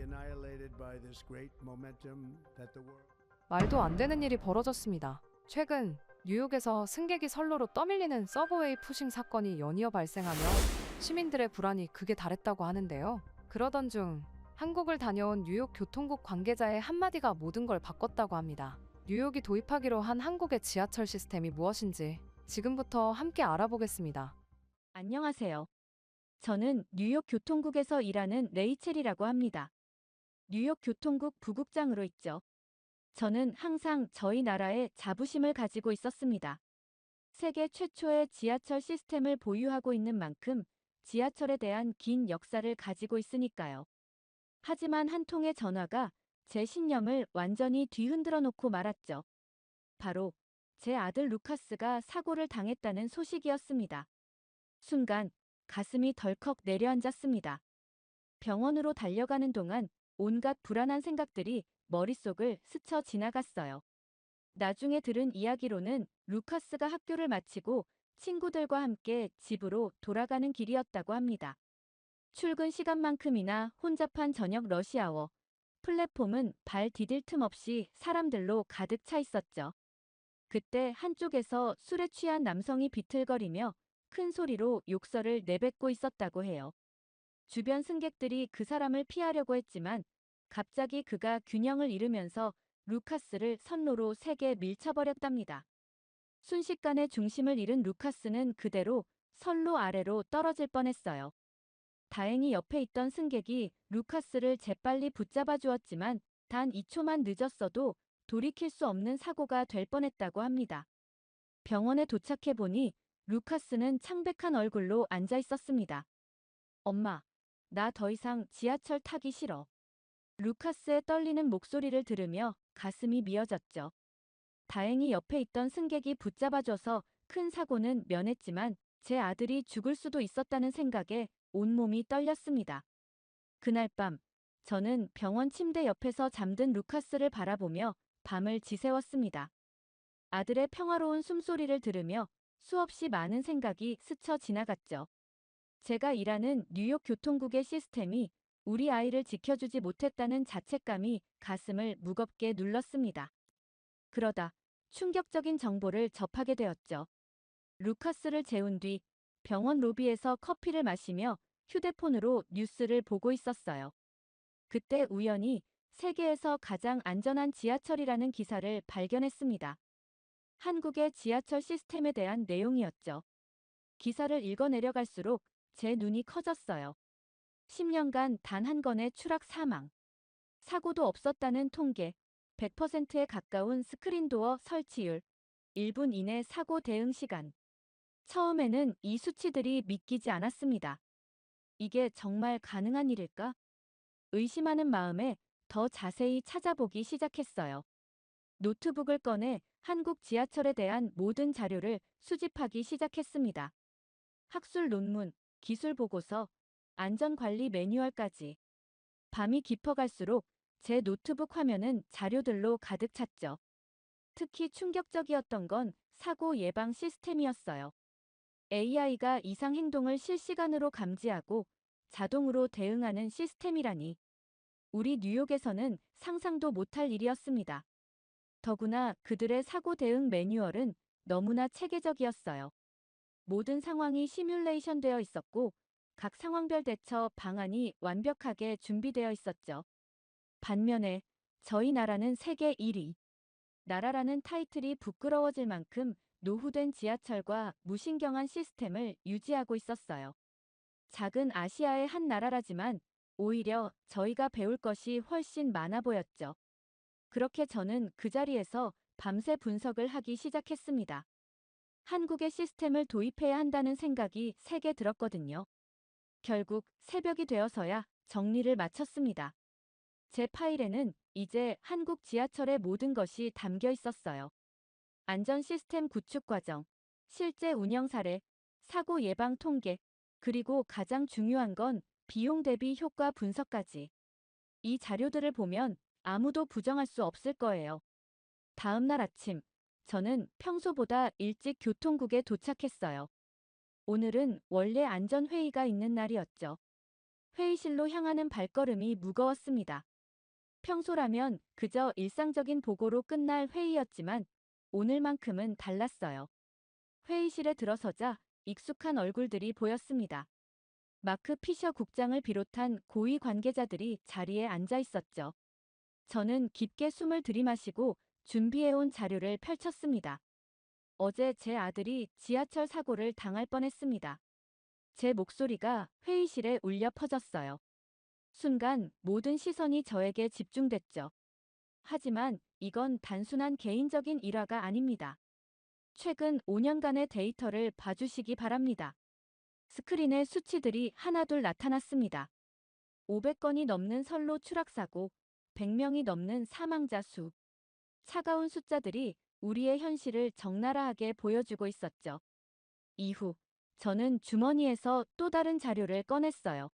annihilated by this great momentum that the world. 말도 안 되는 일이 벌어졌습니다. 최근 뉴욕에서 승객이 선로로 떠밀리는 서브웨이 푸싱 사건이 연이어 발생하며 시민들의 불안이 극에 달했다고 하는데요. 그러던 중 한국을 다녀온 뉴욕 교통국 관계자의 한마디가 모든 걸 바꿨다고 합니다. 뉴욕이 도입하기로 한 한국의 지하철 시스템이 무엇인지 지금부터 함께 알아보겠습니다. 안녕하세요. 저는 뉴욕 교통국에서 일하는 레이첼이라고 합니다. 뉴욕 교통국 부국장으로 있죠. 저는 항상 저희 나라에 자부심을 가지고 있었습니다. 세계 최초의 지하철 시스템을 보유하고 있는 만큼 지하철에 대한 긴 역사를 가지고 있으니까요. 하지만 한 통의 전화가 제 신념을 완전히 뒤흔들어 놓고 말았죠. 바로 제 아들 루카스가 사고를 당했다는 소식이었습니다. 순간 가슴이 덜컥 내려앉았습니다. 병원으로 달려가는 동안 온갖 불안한 생각들이 머릿속을 스쳐 지나갔어요. 나중에 들은 이야기로는 루카스가 학교를 마치고 친구들과 함께 집으로 돌아가는 길이었다고 합니다. 출근 시간만큼이나 혼잡한 저녁 러시아워. 플랫폼은 발 디딜 틈 없이 사람들로 가득 차 있었죠. 그때 한쪽에서 술에 취한 남성이 비틀거리며 큰 소리로 욕설을 내뱉고 있었다고 해요. 주변 승객들이 그 사람을 피하려고 했지만 갑자기 그가 균형을 잃으면서 루카스를 선로로 세게 밀쳐버렸답니다. 순식간에 중심을 잃은 루카스는 그대로 선로 아래로 떨어질 뻔했어요. 다행히 옆에 있던 승객이 루카스를 재빨리 붙잡아 주었지만 단 2초만 늦었어도 돌이킬 수 없는 사고가 될 뻔했다고 합니다. 병원에 도착해 보니 루카스는 창백한 얼굴로 앉아 있었습니다. 엄마, 나 더 이상 지하철 타기 싫어. 루카스의 떨리는 목소리를 들으며 가슴이 미어졌죠. 다행히 옆에 있던 승객이 붙잡아줘서 큰 사고는 면했지만 제 아들이 죽을 수도 있었다는 생각에 온몸이 떨렸습니다. 그날 밤, 저는 병원 침대 옆에서 잠든 루카스를 바라보며 밤을 지새웠습니다. 아들의 평화로운 숨소리를 들으며 수없이 많은 생각이 스쳐 지나갔죠. 제가 일하는 뉴욕 교통국의 시스템이 우리 아이를 지켜주지 못했다는 자책감이 가슴을 무겁게 눌렀습니다. 그러다 충격적인 정보를 접하게 되었죠. 루카스를 재운 뒤 병원 로비에서 커피를 마시며 휴대폰으로 뉴스를 보고 있었어요. 그때 우연히 세계에서 가장 안전한 지하철이라는 기사를 발견했습니다. 한국의 지하철 시스템에 대한 내용이었죠. 기사를 읽어 내려갈수록 제 눈이 커졌어요. 10년간 단 한 건의 추락 사망, 사고도 없었다는 통계, 100%에 가까운 스크린도어 설치율, 1분 이내 사고 대응 시간. 처음에는 이 수치들이 믿기지 않았습니다. 이게 정말 가능한 일일까? 의심하는 마음에 더 자세히 찾아보기 시작했어요. 노트북을 꺼내 한국 지하철에 대한 모든 자료를 수집하기 시작했습니다. 학술 논문, 기술 보고서, 안전관리 매뉴얼까지. 밤이 깊어갈수록 제 노트북 화면은 자료들로 가득 찼죠. 특히 충격적이었던 건 사고 예방 시스템이었어요. AI가 이상 행동을 실시간으로 감지하고 자동으로 대응하는 시스템이라니. 우리 뉴욕에서는 상상도 못할 일이었습니다. 더구나 그들의 사고 대응 매뉴얼은 너무나 체계적이었어요. 모든 상황이 시뮬레이션 되어 있었고 각 상황별 대처 방안이 완벽하게 준비되어 있었죠. 반면에 저희 나라는 세계 1위. 나라라는 타이틀이 부끄러워질 만큼 노후된 지하철과 무신경한 시스템을 유지하고 있었어요. 작은 아시아의 한 나라라지만 오히려 저희가 배울 것이 훨씬 많아 보였죠. 그렇게 저는 그 자리에서 밤새 분석을 하기 시작했습니다. 한국의 시스템을 도입해야 한다는 생각이 세게 들었거든요. 결국 새벽이 되어서야 정리를 마쳤습니다. 제 파일에는 이제 한국 지하철의 모든 것이 담겨 있었어요. 안전 시스템 구축 과정, 실제 운영 사례, 사고 예방 통계, 그리고 가장 중요한 건 비용 대비 효과 분석까지. 이 자료들을 보면 아무도 부정할 수 없을 거예요. 다음 날 아침, 저는 평소보다 일찍 교통국에 도착했어요. 오늘은 원래 안전회의가 있는 날이었죠. 회의실로 향하는 발걸음이 무거웠습니다. 평소라면 그저 일상적인 보고로 끝날 회의였지만 오늘만큼은 달랐어요. 회의실에 들어서자 익숙한 얼굴들이 보였습니다. 마크 피셔 국장을 비롯한 고위 관계자들이 자리에 앉아 있었죠. 저는 깊게 숨을 들이마시고 준비해온 자료를 펼쳤습니다. 어제 제 아들이 지하철 사고를 당할 뻔했습니다. 제 목소리가 회의실에 울려 퍼졌어요. 순간 모든 시선이 저에게 집중됐죠. 하지만 이건 단순한 개인적인 일화가 아닙니다. 최근 5년간의 데이터를 봐주시기 바랍니다. 스크린에 수치들이 하나둘 나타났습니다. 500건이 넘는 선로 추락사고, 100명이 넘는 사망자 수. 차가운 숫자들이 우리의 현실을 적나라하게 보여주고 있었죠. 이후 저는 주머니에서 또 다른 자료를 꺼냈어요.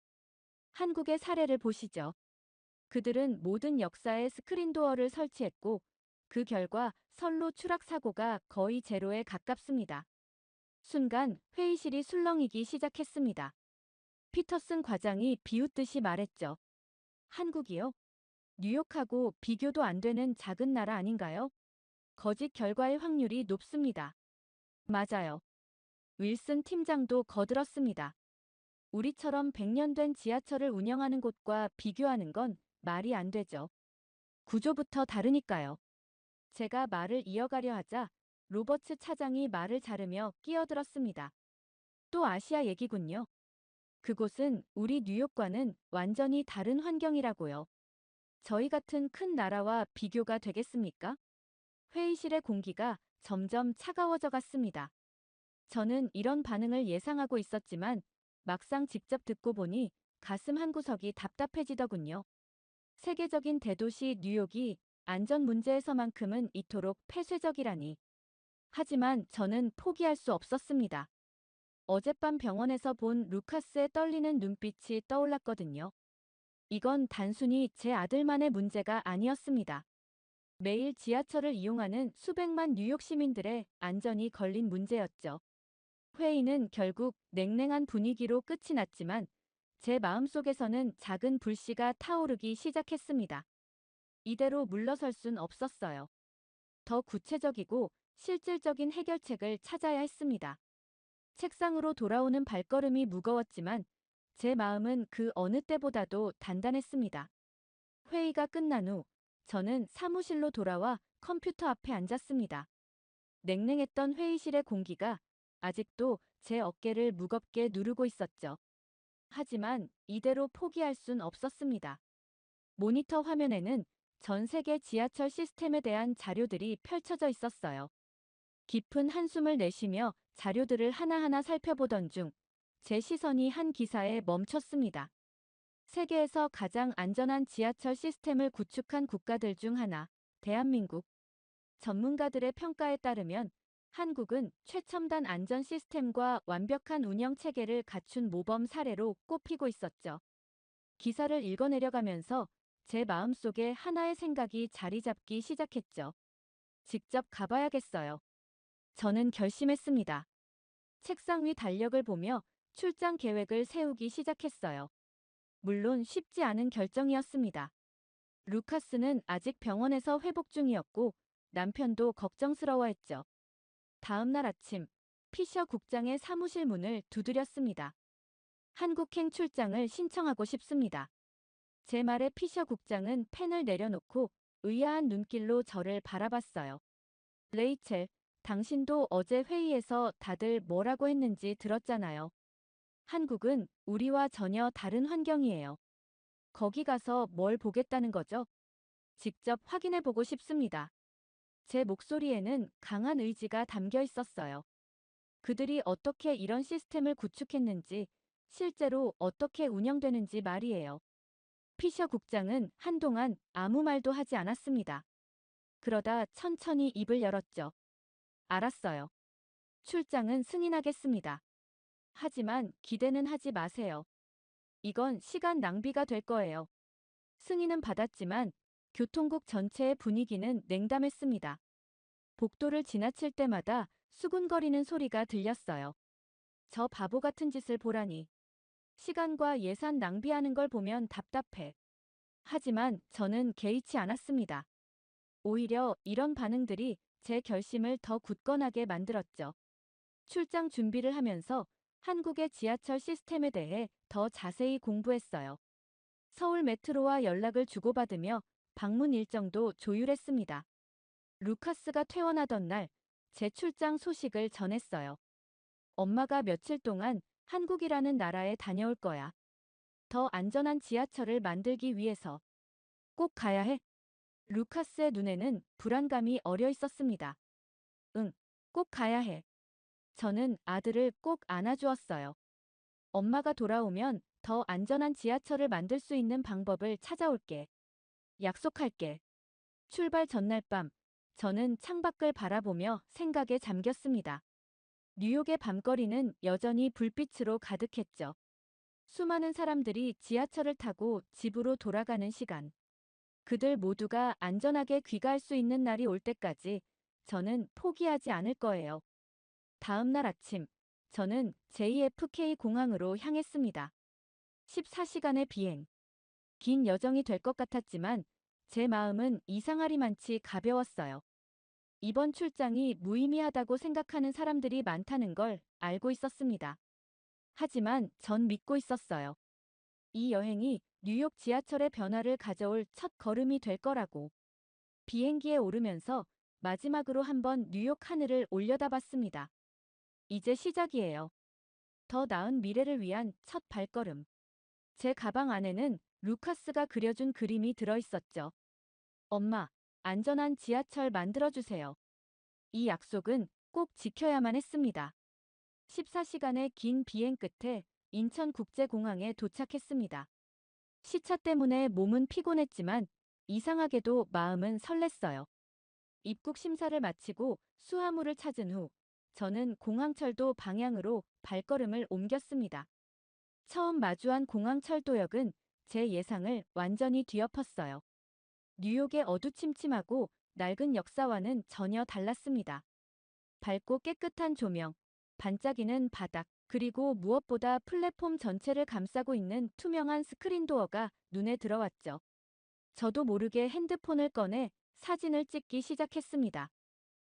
한국의 사례를 보시죠. 그들은 모든 역사에 스크린도어를 설치했고 그 결과 선로 추락 사고가 거의 제로에 가깝습니다. 순간 회의실이 술렁이기 시작했습니다. 피터슨 과장이 비웃듯이 말했죠. 한국이요? 뉴욕하고 비교도 안 되는 작은 나라 아닌가요? 거짓 결과의 확률이 높습니다. 맞아요. 윌슨 팀장도 거들었습니다. 우리처럼 100년 된 지하철을 운영하는 곳과 비교하는 건 말이 안 되죠. 구조부터 다르니까요. 제가 말을 이어가려 하자 로버츠 차장이 말을 자르며 끼어들었습니다. 또 아시아 얘기군요. 그곳은 우리 뉴욕과는 완전히 다른 환경이라고요. 저희 같은 큰 나라와 비교가 되겠습니까? 회의실의 공기가 점점 차가워져 갔습니다. 저는 이런 반응을 예상하고 있었지만 막상 직접 듣고 보니 가슴 한구석이 답답해지더군요. 세계적인 대도시 뉴욕이 안전 문제에서만큼은 이토록 폐쇄적이라니. 하지만 저는 포기할 수 없었습니다. 어젯밤 병원에서 본 루카스의 떨리는 눈빛이 떠올랐거든요. 이건 단순히 제 아들만의 문제가 아니었습니다. 매일 지하철을 이용하는 수백만 뉴욕 시민들의 안전이 걸린 문제였죠. 회의는 결국 냉랭한 분위기로 끝이 났지만 제 마음속에서는 작은 불씨가 타오르기 시작했습니다. 이대로 물러설 순 없었어요. 더 구체적이고 실질적인 해결책을 찾아야 했습니다. 책상으로 돌아오는 발걸음이 무거웠지만 제 마음은 그 어느 때보다도 단단했습니다. 회의가 끝난 후 저는 사무실로 돌아와 컴퓨터 앞에 앉았습니다. 냉랭했던 회의실의 공기가 아직도 제 어깨를 무겁게 누르고 있었죠. 하지만 이대로 포기할 순 없었습니다. 모니터 화면에는 전 세계 지하철 시스템에 대한 자료들이 펼쳐져 있었어요. 깊은 한숨을 내쉬며 자료들을 하나하나 살펴보던 중 제 시선이 한 기사에 멈췄습니다. 세계에서 가장 안전한 지하철 시스템을 구축한 국가들 중 하나, 대한민국. 전문가들의 평가에 따르면 한국은 최첨단 안전 시스템과 완벽한 운영 체계를 갖춘 모범 사례로 꼽히고 있었죠. 기사를 읽어내려가면서 제 마음속에 하나의 생각이 자리 잡기 시작했죠. 직접 가봐야겠어요. 저는 결심했습니다. 책상 위 달력을 보며 출장 계획을 세우기 시작했어요. 물론 쉽지 않은 결정이었습니다. 루카스는 아직 병원에서 회복 중이었고 남편도 걱정스러워했죠. 다음 날 아침, 피셔 국장의 사무실 문을 두드렸습니다. 한국행 출장을 신청하고 싶습니다. 제 말에 피셔 국장은 펜을 내려놓고 의아한 눈길로 저를 바라봤어요. 레이첼, 당신도 어제 회의에서 다들 뭐라고 했는지 들었잖아요. 한국은 우리와 전혀 다른 환경이에요. 거기 가서 뭘 보겠다는 거죠? 직접 확인해 보고 싶습니다. 제 목소리에는 강한 의지가 담겨 있었어요. 그들이 어떻게 이런 시스템을 구축했는지, 실제로 어떻게 운영되는지 말이에요. 피셔 국장은 한동안 아무 말도 하지 않았습니다. 그러다 천천히 입을 열었죠. 알았어요. 출장은 승인하겠습니다. 하지만 기대는 하지 마세요. 이건 시간 낭비가 될 거예요. 승인은 받았지만 교통국 전체의 분위기는 냉담했습니다. 복도를 지나칠 때마다 수군거리는 소리가 들렸어요. 저 바보 같은 짓을 보라니. 시간과 예산 낭비하는 걸 보면 답답해. 하지만 저는 개의치 않았습니다. 오히려 이런 반응들이 제 결심을 더 굳건하게 만들었죠. 출장 준비를 하면서 한국의 지하철 시스템에 대해 더 자세히 공부했어요. 서울 메트로와 연락을 주고받으며 방문 일정도 조율했습니다. 루카스가 퇴원하던 날 제 출장 소식을 전했어요. 엄마가 며칠 동안 한국이라는 나라에 다녀올 거야. 더 안전한 지하철을 만들기 위해서 꼭 가야 해. 루카스의 눈에는 불안감이 어려 있었습니다. 응, 꼭 가야 해. 저는 아들을 꼭 안아주었어요. 엄마가 돌아오면 더 안전한 지하철을 만들 수 있는 방법을 찾아올게. 약속할게. 출발 전날 밤, 저는 창밖을 바라보며 생각에 잠겼습니다. 뉴욕의 밤거리는 여전히 불빛으로 가득했죠. 수많은 사람들이 지하철을 타고 집으로 돌아가는 시간. 그들 모두가 안전하게 귀가할 수 있는 날이 올 때까지 저는 포기하지 않을 거예요. 다음 날 아침, 저는 JFK 공항으로 향했습니다. 14시간의 비행. 긴 여정이 될 것 같았지만 제 마음은 이상하리만치 가벼웠어요. 이번 출장이 무의미하다고 생각하는 사람들이 많다는 걸 알고 있었습니다. 하지만 전 믿고 있었어요. 이 여행이 뉴욕 지하철의 변화를 가져올 첫 걸음이 될 거라고. 비행기에 오르면서 마지막으로 한번 뉴욕 하늘을 올려다봤습니다. 이제 시작이에요. 더 나은 미래를 위한 첫 발걸음. 제 가방 안에는 루카스가 그려준 그림이 들어있었죠. 엄마, 안전한 지하철 만들어주세요. 이 약속은 꼭 지켜야만 했습니다. 14시간의 긴 비행 끝에 인천국제공항에 도착했습니다. 시차 때문에 몸은 피곤했지만 이상하게도 마음은 설렜어요. 입국 심사를 마치고 수화물을 찾은 후 저는 공항철도 방향으로 발걸음을 옮겼습니다. 처음 마주한 공항철도역은 제 예상을 완전히 뒤엎었어요. 뉴욕의 어두침침하고 낡은 역사와는 전혀 달랐습니다. 밝고 깨끗한 조명, 반짝이는 바닥, 그리고 무엇보다 플랫폼 전체를 감싸고 있는 투명한 스크린 도어가 눈에 들어왔죠. 저도 모르게 핸드폰을 꺼내 사진을 찍기 시작했습니다.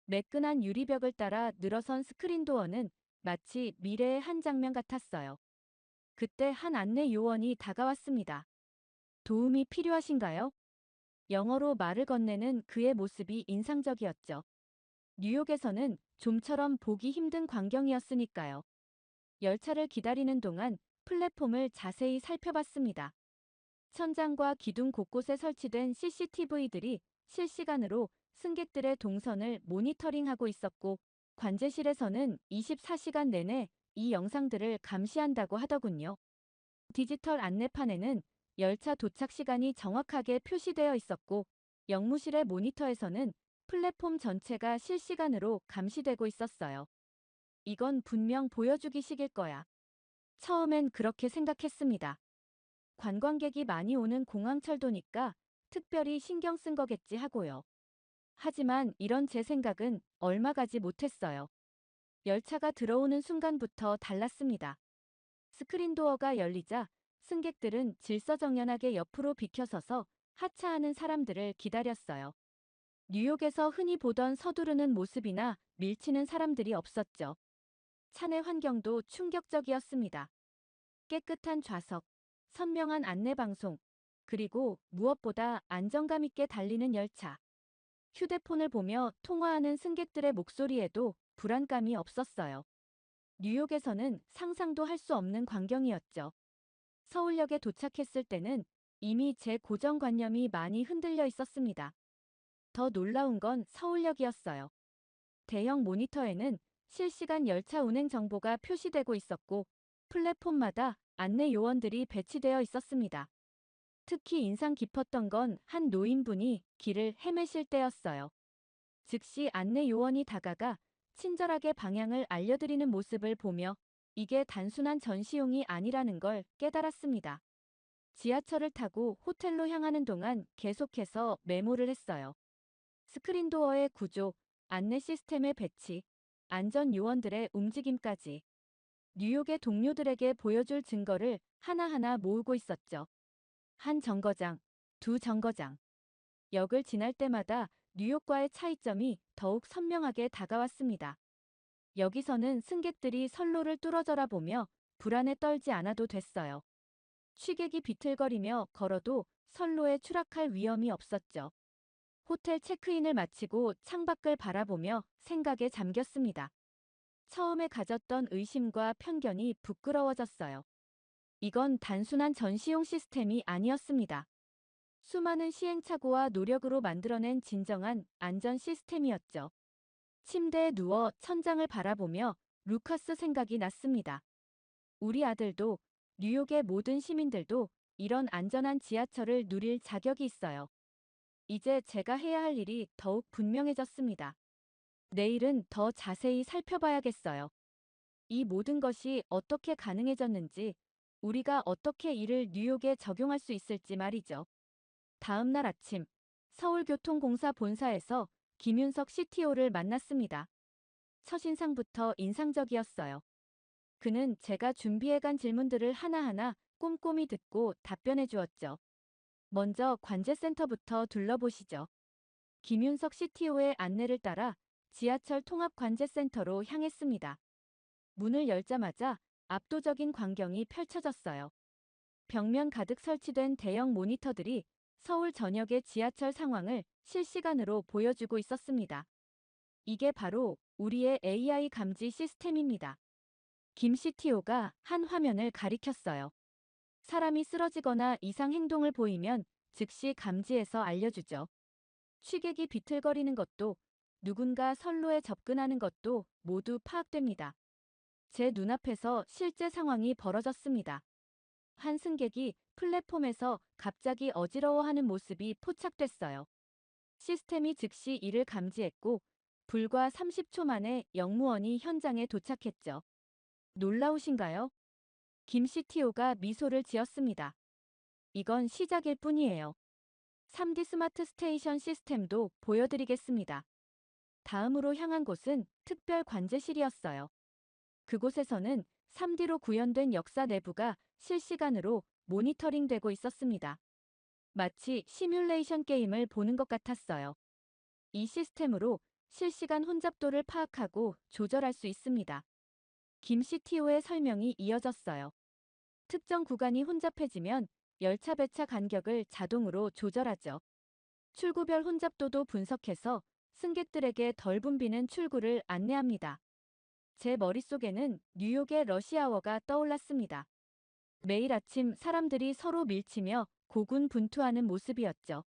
매끈한 유리벽을 따라 늘어선 스크린 도어는 마치 미래의 한 장면 같았어요. 그때 한 안내 요원이 다가왔습니다. 도움이 필요하신가요? 영어로 말을 건네는 그의 모습이 인상적이었죠. 뉴욕에서는 좀처럼 보기 힘든 광경이었으니까요. 열차를 기다리는 동안 플랫폼을 자세히 살펴봤습니다. 천장과 기둥 곳곳에 설치된 CCTV들이 실시간으로 승객들의 동선을 모니터링하고 있었고, 관제실에서는 24시간 내내 이 영상들을 감시한다고 하더군요. 디지털 안내판에는 열차 도착 시간이 정확하게 표시되어 있었고, 역무실의 모니터에서는 플랫폼 전체가 실시간으로 감시되고 있었어요. 이건 분명 보여주기식일 거야. 처음엔 그렇게 생각했습니다. 관광객이 많이 오는 공항철도니까 특별히 신경 쓴 거겠지 하고요. 하지만 이런 제 생각은 얼마 가지 못했어요. 열차가 들어오는 순간부터 달랐습니다. 스크린 도어가 열리자 승객들은 질서정연하게 옆으로 비켜서서 하차하는 사람들을 기다렸어요. 뉴욕에서 흔히 보던 서두르는 모습이나 밀치는 사람들이 없었죠. 차내 환경도 충격적이었습니다. 깨끗한 좌석, 선명한 안내방송, 그리고 무엇보다 안정감 있게 달리는 열차. 휴대폰을 보며 통화하는 승객들의 목소리에도 불안감이 없었어요. 뉴욕에서는 상상도 할 수 없는 광경이었죠. 서울역에 도착했을 때는 이미 제 고정관념이 많이 흔들려 있었습니다. 더 놀라운 건 서울역이었어요. 대형 모니터에는 실시간 열차 운행 정보가 표시되고 있었고, 플랫폼마다 안내 요원들이 배치되어 있었습니다. 특히 인상 깊었던 건 한 노인분이 길을 헤매실 때였어요. 즉시 안내 요원이 다가가 친절하게 방향을 알려드리는 모습을 보며 이게 단순한 전시용이 아니라는 걸 깨달았습니다. 지하철을 타고 호텔로 향하는 동안 계속해서 메모를 했어요. 스크린 도어의 구조, 안내 시스템의 배치, 안전 요원들의 움직임까지. 뉴욕의 동료들에게 보여줄 증거를 하나하나 모으고 있었죠. 한 정거장, 두 정거장. 역을 지날 때마다 뉴욕과의 차이점이 더욱 선명하게 다가왔습니다. 여기서는 승객들이 선로를 뚫어져라 보며 불안에 떨지 않아도 됐어요. 취객이 비틀거리며 걸어도 선로에 추락할 위험이 없었죠. 호텔 체크인을 마치고 창밖을 바라보며 생각에 잠겼습니다. 처음에 가졌던 의심과 편견이 부끄러워졌어요. 이건 단순한 전시용 시스템이 아니었습니다. 수많은 시행착오와 노력으로 만들어낸 진정한 안전 시스템이었죠. 침대에 누워 천장을 바라보며 루카스 생각이 났습니다. 우리 아들도, 뉴욕의 모든 시민들도 이런 안전한 지하철을 누릴 자격이 있어요. 이제 제가 해야 할 일이 더욱 분명해졌습니다. 내일은 더 자세히 살펴봐야겠어요. 이 모든 것이 어떻게 가능해졌는지, 우리가 어떻게 이를 뉴욕에 적용할 수 있을지 말이죠. 다음 날 아침, 서울교통공사 본사에서 김윤석 CTO를 만났습니다. 첫인상부터 인상적이었어요. 그는 제가 준비해간 질문들을 하나하나 꼼꼼히 듣고 답변해 주었죠. 먼저 관제센터부터 둘러보시죠. 김윤석 CTO의 안내를 따라 지하철 통합관제센터로 향했습니다. 문을 열자마자 압도적인 광경이 펼쳐졌어요. 벽면 가득 설치된 대형 모니터들이 서울 전역의 지하철 상황을 실시간으로 보여주고 있었습니다. 이게 바로 우리의 AI 감지 시스템입니다. 김 CTO가 한 화면을 가리켰어요. 사람이 쓰러지거나 이상 행동을 보이면 즉시 감지해서 알려주죠. 취객이 비틀거리는 것도 누군가 선로에 접근하는 것도 모두 파악됩니다. 제 눈앞에서 실제 상황이 벌어졌습니다. 한 승객이 플랫폼에서 갑자기 어지러워하는 모습이 포착됐어요. 시스템이 즉시 이를 감지했고 불과 30초 만에 영무원이 현장에 도착했죠. 놀라우신가요? 김 CTO가 미소를 지었습니다. 이건 시작일 뿐이에요. 3D 스마트 스테이션 시스템도 보여드리겠습니다. 다음으로 향한 곳은 특별 관제실이었어요. 그곳에서는 3D로 구현된 역사 내부가 실시간으로 모니터링되고 있었습니다. 마치 시뮬레이션 게임을 보는 것 같았어요. 이 시스템으로 실시간 혼잡도를 파악하고 조절할 수 있습니다. 김 CTO의 설명이 이어졌어요. 특정 구간이 혼잡해지면 열차 배차 간격을 자동으로 조절하죠. 출구별 혼잡도도 분석해서 승객들에게 덜 붐비는 출구를 안내합니다. 제 머릿속에는 뉴욕의 러시아워가 떠올랐습니다. 매일 아침 사람들이 서로 밀치며 고군분투하는 모습이었죠.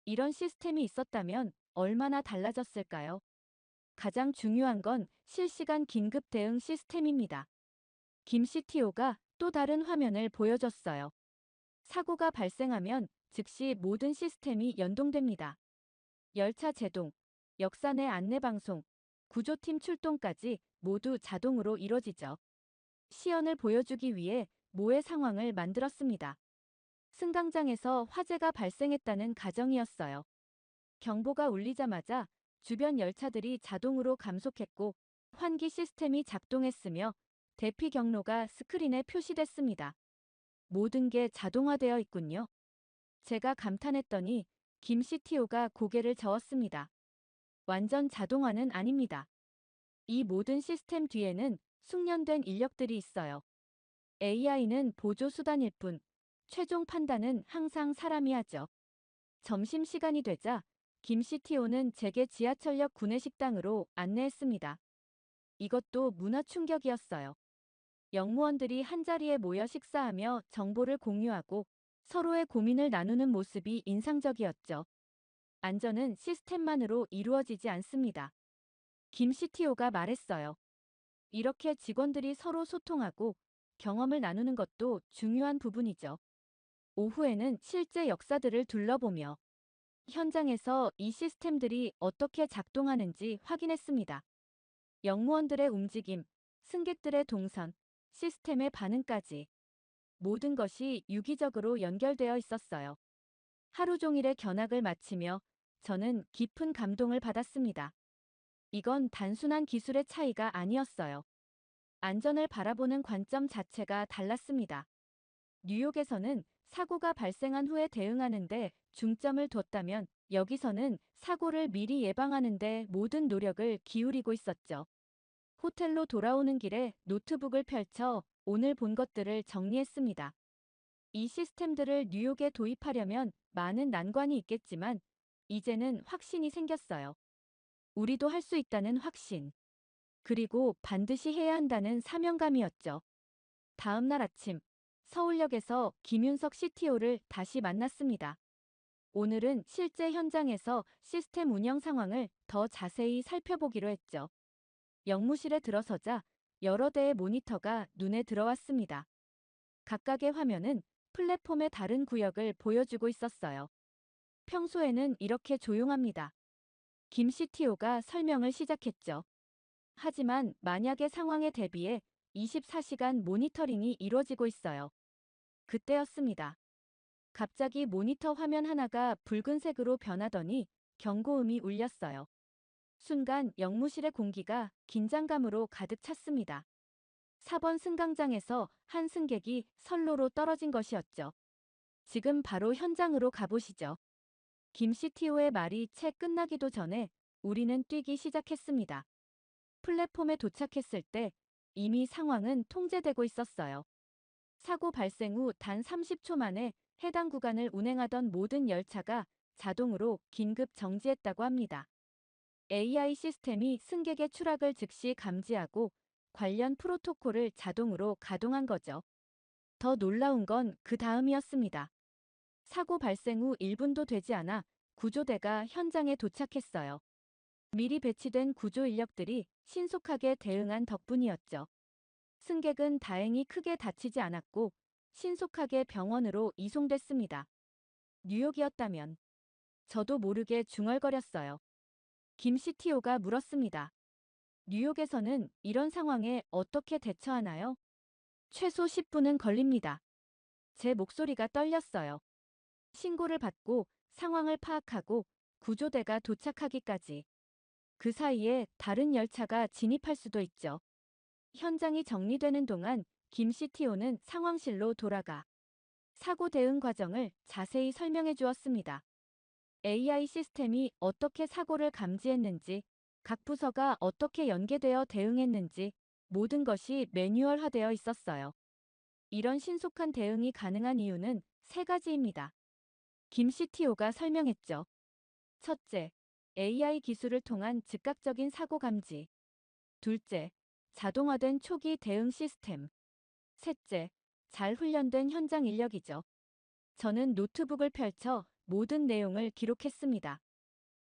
이런 시스템이 있었다면 얼마나 달라졌을까요? 가장 중요한 건 실시간 긴급 대응 시스템입니다. 김 CTO가 또 다른 화면을 보여줬어요. 사고가 발생하면 즉시 모든 시스템이 연동됩니다. 열차 제동, 역사 내 안내방송, 구조팀 출동까지 모두 자동으로 이뤄지죠. 시연을 보여주기 위해 모의 상황을 만들었습니다. 승강장에서 화재가 발생했다는 가정이었어요. 경보가 울리자마자 주변 열차들이 자동으로 감속했고 환기 시스템이 작동했으며 대피 경로가 스크린에 표시됐습니다. 모든 게 자동화되어 있군요. 제가 감탄했더니 김 CTO가 고개를 저었습니다. 완전 자동화는 아닙니다. 이 모든 시스템 뒤에는 숙련된 인력들이 있어요. AI는 보조 수단일 뿐, 최종 판단은 항상 사람이 하죠. 점심시간이 되자 김 CTO는 제게 지하철역 구내식당으로 안내했습니다. 이것도 문화 충격이었어요. 영무원들이 한자리에 모여 식사하며 정보를 공유하고 서로의 고민을 나누는 모습이 인상적이었죠. 안전은 시스템만으로 이루어지지 않습니다. 김 CTO가 말했어요. 이렇게 직원들이 서로 소통하고 경험을 나누는 것도 중요한 부분이죠. 오후에는 실제 역사들을 둘러보며 현장에서 이 시스템들이 어떻게 작동하는지 확인했습니다. 영무원들의 움직임, 승객들의 동선, 시스템의 반응까지 모든 것이 유기적으로 연결되어 있었어요. 하루 종일의 견학을 마치며 저는 깊은 감동을 받았습니다. 이건 단순한 기술의 차이가 아니었어요. 안전을 바라보는 관점 자체가 달랐습니다. 뉴욕에서는 사고가 발생한 후에 대응하는데 중점을 뒀다면 여기서는 사고를 미리 예방하는데 모든 노력을 기울이고 있었죠. 호텔로 돌아오는 길에 노트북을 펼쳐 오늘 본 것들을 정리했습니다. 이 시스템들을 뉴욕에 도입하려면 많은 난관이 있겠지만 이제는 확신이 생겼어요. 우리도 할 수 있다는 확신. 그리고 반드시 해야 한다는 사명감이었죠. 다음 날 아침, 서울역에서 김윤석 CTO를 다시 만났습니다. 오늘은 실제 현장에서 시스템 운영 상황을 더 자세히 살펴보기로 했죠. 영무실에 들어서자 여러 대의 모니터가 눈에 들어왔습니다. 각각의 화면은 플랫폼의 다른 구역을 보여주고 있었어요. 평소에는 이렇게 조용합니다. 김 CTO가 설명을 시작했죠. 하지만 만약의 상황에 대비해 24시간 모니터링이 이루어지고 있어요. 그때였습니다. 갑자기 모니터 화면 하나가 붉은색으로 변하더니 경고음이 울렸어요. 순간 영무실의 공기가 긴장감으로 가득 찼습니다. 4번 승강장에서 한 승객이 선로로 떨어진 것이었죠. 지금 바로 현장으로 가보시죠. 김 CTO의 말이 채 끝나기도 전에 우리는 뛰기 시작했습니다. 플랫폼에 도착했을 때 이미 상황은 통제되고 있었어요. 사고 발생 후 단 30초 만에 해당 구간을 운행하던 모든 열차가 자동으로 긴급 정지했다고 합니다. AI 시스템이 승객의 추락을 즉시 감지하고 관련 프로토콜을 자동으로 가동한 거죠. 더 놀라운 건 그 다음이었습니다. 사고 발생 후 1분도 되지 않아 구조대가 현장에 도착했어요. 미리 배치된 구조 인력들이 신속하게 대응한 덕분이었죠. 승객은 다행히 크게 다치지 않았고 신속하게 병원으로 이송됐습니다. 뉴욕이었다면 저도 모르게 중얼거렸어요. 김 CTO가 물었습니다. 뉴욕에서는 이런 상황에 어떻게 대처하나요? 최소 10분은 걸립니다. 제 목소리가 떨렸어요. 신고를 받고 상황을 파악하고 구조대가 도착하기까지. 그 사이에 다른 열차가 진입할 수도 있죠. 현장이 정리되는 동안 김 CTO는 상황실로 돌아가 사고 대응 과정을 자세히 설명해 주었습니다. AI 시스템이 어떻게 사고를 감지했는지, 각 부서가 어떻게 연계되어 대응했는지 모든 것이 매뉴얼화되어 있었어요. 이런 신속한 대응이 가능한 이유는 세 가지입니다. 김 CTO가 설명했죠. 첫째, AI 기술을 통한 즉각적인 사고 감지. 둘째, 자동화된 초기 대응 시스템. 셋째, 잘 훈련된 현장 인력이죠. 저는 노트북을 펼쳐 모든 내용을 기록했습니다.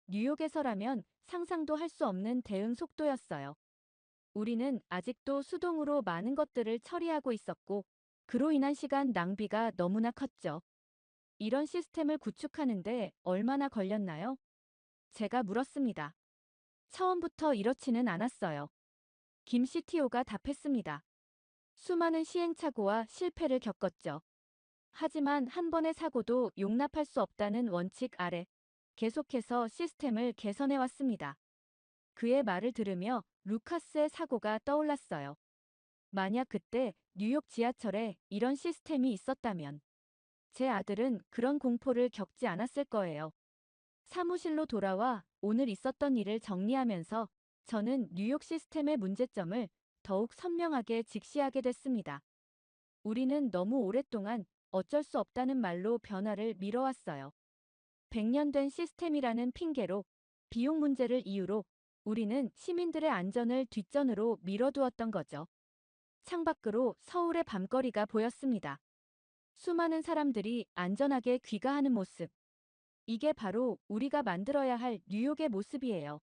뉴욕에서라면 상상도 할 수 없는 대응 속도였어요. 우리는 아직도 수동으로 많은 것들을 처리하고 있었고, 그로 인한 시간 낭비가 너무나 컸죠. 이런 시스템을 구축하는데 얼마나 걸렸나요? 제가 물었습니다. 처음부터 이렇지는 않았어요. 김 CTO가 답했습니다. 수많은 시행착오와 실패를 겪었죠. 하지만 한 번의 사고도 용납할 수 없다는 원칙 아래 계속해서 시스템을 개선해 왔습니다. 그의 말을 들으며 루카스의 사고가 떠올랐어요. 만약 그때 뉴욕 지하철에 이런 시스템이 있었다면 제 아들은 그런 공포를 겪지 않았을 거예요. 사무실로 돌아와 오늘 있었던 일을 정리하면서 저는 뉴욕 시스템의 문제점을 더욱 선명하게 직시하게 됐습니다. 우리는 너무 오랫동안 어쩔 수 없다는 말로 변화를 미뤄왔어요. 100년 된 시스템이라는 핑계로 비용 문제를 이유로 우리는 시민들의 안전을 뒷전으로 밀어두었던 거죠. 창밖으로 서울의 밤거리가 보였습니다. 수많은 사람들이 안전하게 귀가하는 모습. 이게 바로 우리가 만들어야 할 뉴욕의 모습이에요.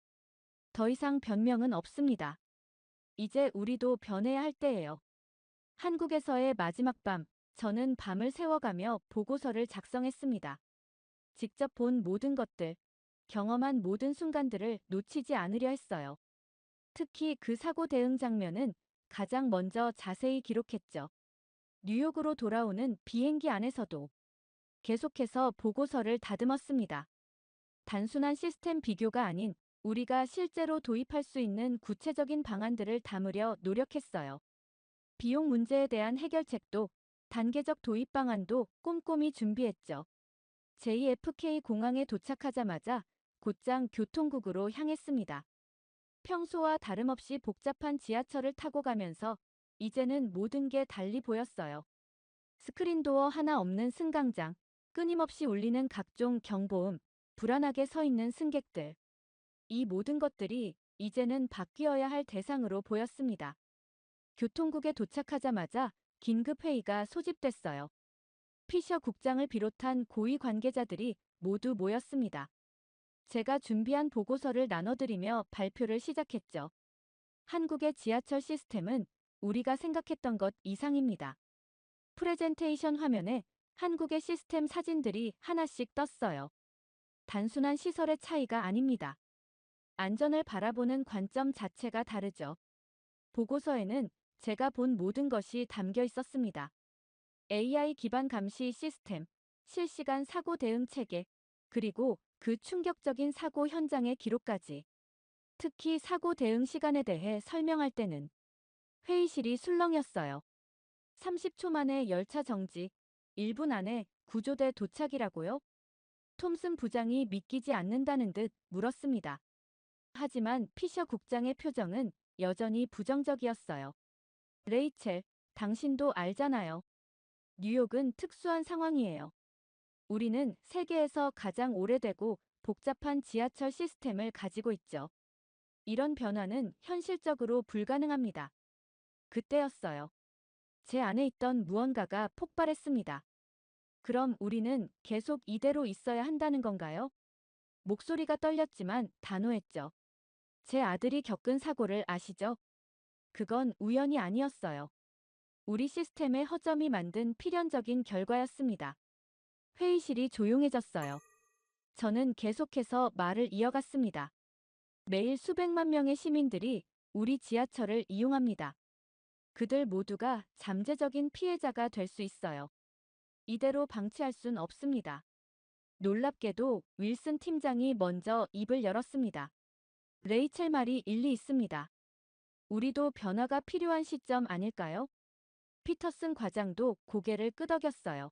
더 이상 변명은 없습니다. 이제 우리도 변해야 할 때예요. 한국에서의 마지막 밤, 저는 밤을 새워가며 보고서를 작성했습니다. 직접 본 모든 것들, 경험한 모든 순간들을 놓치지 않으려 했어요. 특히 그 사고 대응 장면은 가장 먼저 자세히 기록했죠. 뉴욕으로 돌아오는 비행기 안에서도 계속해서 보고서를 다듬었습니다. 단순한 시스템 비교가 아닌 우리가 실제로 도입할 수 있는 구체적인 방안들을 담으려 노력했어요. 비용 문제에 대한 해결책도 단계적 도입 방안도 꼼꼼히 준비했죠. JFK 공항에 도착하자마자 곧장 교통국으로 향했습니다. 평소와 다름없이 복잡한 지하철을 타고 가면서 이제는 모든 게 달리 보였어요. 스크린도어 하나 없는 승강장, 끊임없이 울리는 각종 경보음, 불안하게 서 있는 승객들. 이 모든 것들이 이제는 바뀌어야 할 대상으로 보였습니다. 교통국에 도착하자마자 긴급회의가 소집됐어요. 피셔 국장을 비롯한 고위 관계자들이 모두 모였습니다. 제가 준비한 보고서를 나눠드리며 발표를 시작했죠. 한국의 지하철 시스템은 우리가 생각했던 것 이상입니다. 프레젠테이션 화면에 한국의 시스템 사진들이 하나씩 떴어요. 단순한 시설의 차이가 아닙니다. 안전을 바라보는 관점 자체가 다르죠. 보고서에는 제가 본 모든 것이 담겨 있었습니다. AI 기반 감시 시스템, 실시간 사고 대응 체계, 그리고 그 충격적인 사고 현장의 기록까지. 특히 사고 대응 시간에 대해 설명할 때는 회의실이 술렁였어요. 30초 만에 열차 정지, 1분 안에 구조대 도착이라고요? 톰슨 부장이 믿기지 않는다는 듯 물었습니다. 하지만 피셔 국장의 표정은 여전히 부정적이었어요. 레이첼, 당신도 알잖아요. 뉴욕은 특수한 상황이에요. 우리는 세계에서 가장 오래되고 복잡한 지하철 시스템을 가지고 있죠. 이런 변화는 현실적으로 불가능합니다. 그때였어요. 제 안에 있던 무언가가 폭발했습니다. 그럼 우리는 계속 이대로 있어야 한다는 건가요? 목소리가 떨렸지만 단호했죠. 제 아들이 겪은 사고를 아시죠? 그건 우연이 아니었어요. 우리 시스템의 허점이 만든 필연적인 결과였습니다. 회의실이 조용해졌어요. 저는 계속해서 말을 이어갔습니다. 매일 수백만 명의 시민들이 우리 지하철을 이용합니다. 그들 모두가 잠재적인 피해자가 될 수 있어요. 이대로 방치할 순 없습니다. 놀랍게도 윌슨 팀장이 먼저 입을 열었습니다. 레이첼 말이 일리 있습니다. 우리도 변화가 필요한 시점 아닐까요? 피터슨 과장도 고개를 끄덕였어요.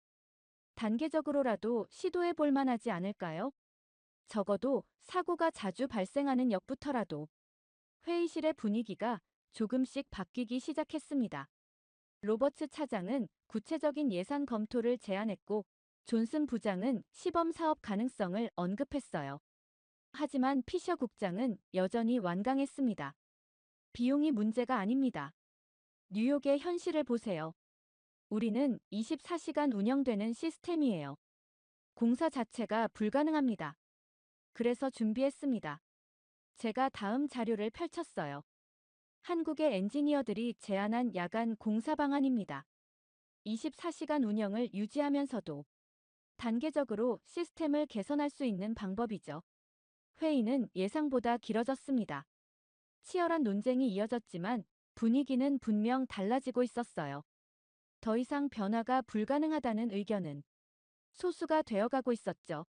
단계적으로라도 시도해 볼 만하지 않을까요? 적어도 사고가 자주 발생하는 역부터라도. 회의실의 분위기가 조금씩 바뀌기 시작했습니다. 로버츠 차장은 구체적인 예산 검토를 제안했고 존슨 부장은 시범 사업 가능성을 언급했어요. 하지만 피셔 국장은 여전히 완강했습니다. 비용이 문제가 아닙니다. 뉴욕의 현실을 보세요. 우리는 24시간 운영되는 시스템이에요. 공사 자체가 불가능합니다. 그래서 준비했습니다. 제가 다음 자료를 펼쳤어요. 한국의 엔지니어들이 제안한 야간 공사 방안입니다. 24시간 운영을 유지하면서도 단계적으로 시스템을 개선할 수 있는 방법이죠. 회의는 예상보다 길어졌습니다. 치열한 논쟁이 이어졌지만 분위기는 분명 달라지고 있었어요. 더 이상 변화가 불가능하다는 의견은 소수가 되어가고 있었죠.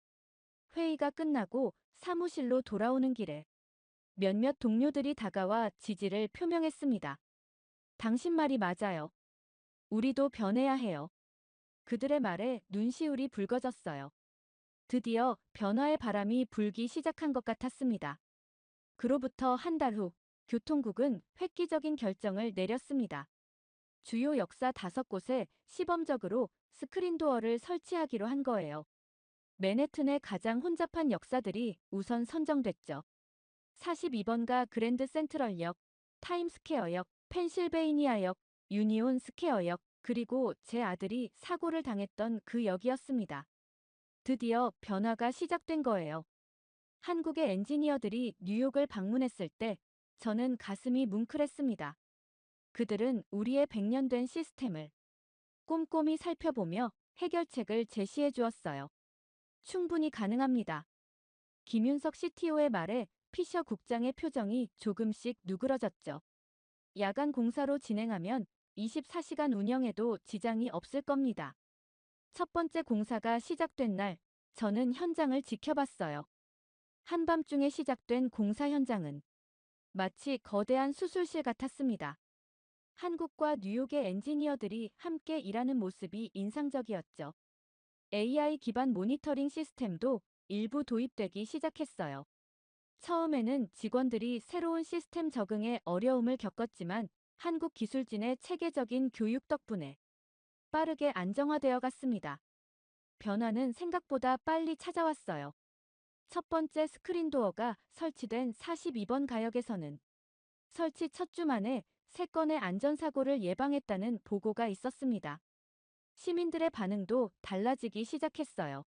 회의가 끝나고 사무실로 돌아오는 길에 몇몇 동료들이 다가와 지지를 표명했습니다. 당신 말이 맞아요. 우리도 변해야 해요. 그들의 말에 눈시울이 붉어졌어요. 드디어 변화의 바람이 불기 시작한 것 같았습니다. 그로부터 한 달 후, 교통국은 획기적인 결정을 내렸습니다. 주요 역사 5곳에 시범적으로 스크린도어를 설치하기로 한 거예요. 맨해튼의 가장 혼잡한 역사들이 우선 선정됐죠. 42번가 그랜드 센트럴역, 타임스퀘어역, 펜실베이니아역, 유니온 스퀘어역, 그리고 제 아들이 사고를 당했던 그 역이었습니다. 드디어 변화가 시작된 거예요. 한국의 엔지니어들이 뉴욕을 방문했을 때 저는 가슴이 뭉클했습니다. 그들은 우리의 100년 된 시스템을 꼼꼼히 살펴보며 해결책을 제시해 주었어요. 충분히 가능합니다. 김윤석 CTO의 말에 피셔 국장의 표정이 조금씩 누그러졌죠. 야간 공사로 진행하면 24시간 운영에도 지장이 없을 겁니다. 첫 번째 공사가 시작된 날, 저는 현장을 지켜봤어요. 한밤중에 시작된 공사 현장은 마치 거대한 수술실 같았습니다. 한국과 뉴욕의 엔지니어들이 함께 일하는 모습이 인상적이었죠. AI 기반 모니터링 시스템도 일부 도입되기 시작했어요. 처음에는 직원들이 새로운 시스템 적응에 어려움을 겪었지만 한국 기술진의 체계적인 교육 덕분에 빠르게 안정화되어 갔습니다. 변화는 생각보다 빨리 찾아왔어요. 첫 번째 스크린 도어가 설치된 42번 가역에서는 설치 첫 주 만에 3건의 안전사고를 예방했다는 보고가 있었습니다. 시민들의 반응도 달라지기 시작했어요.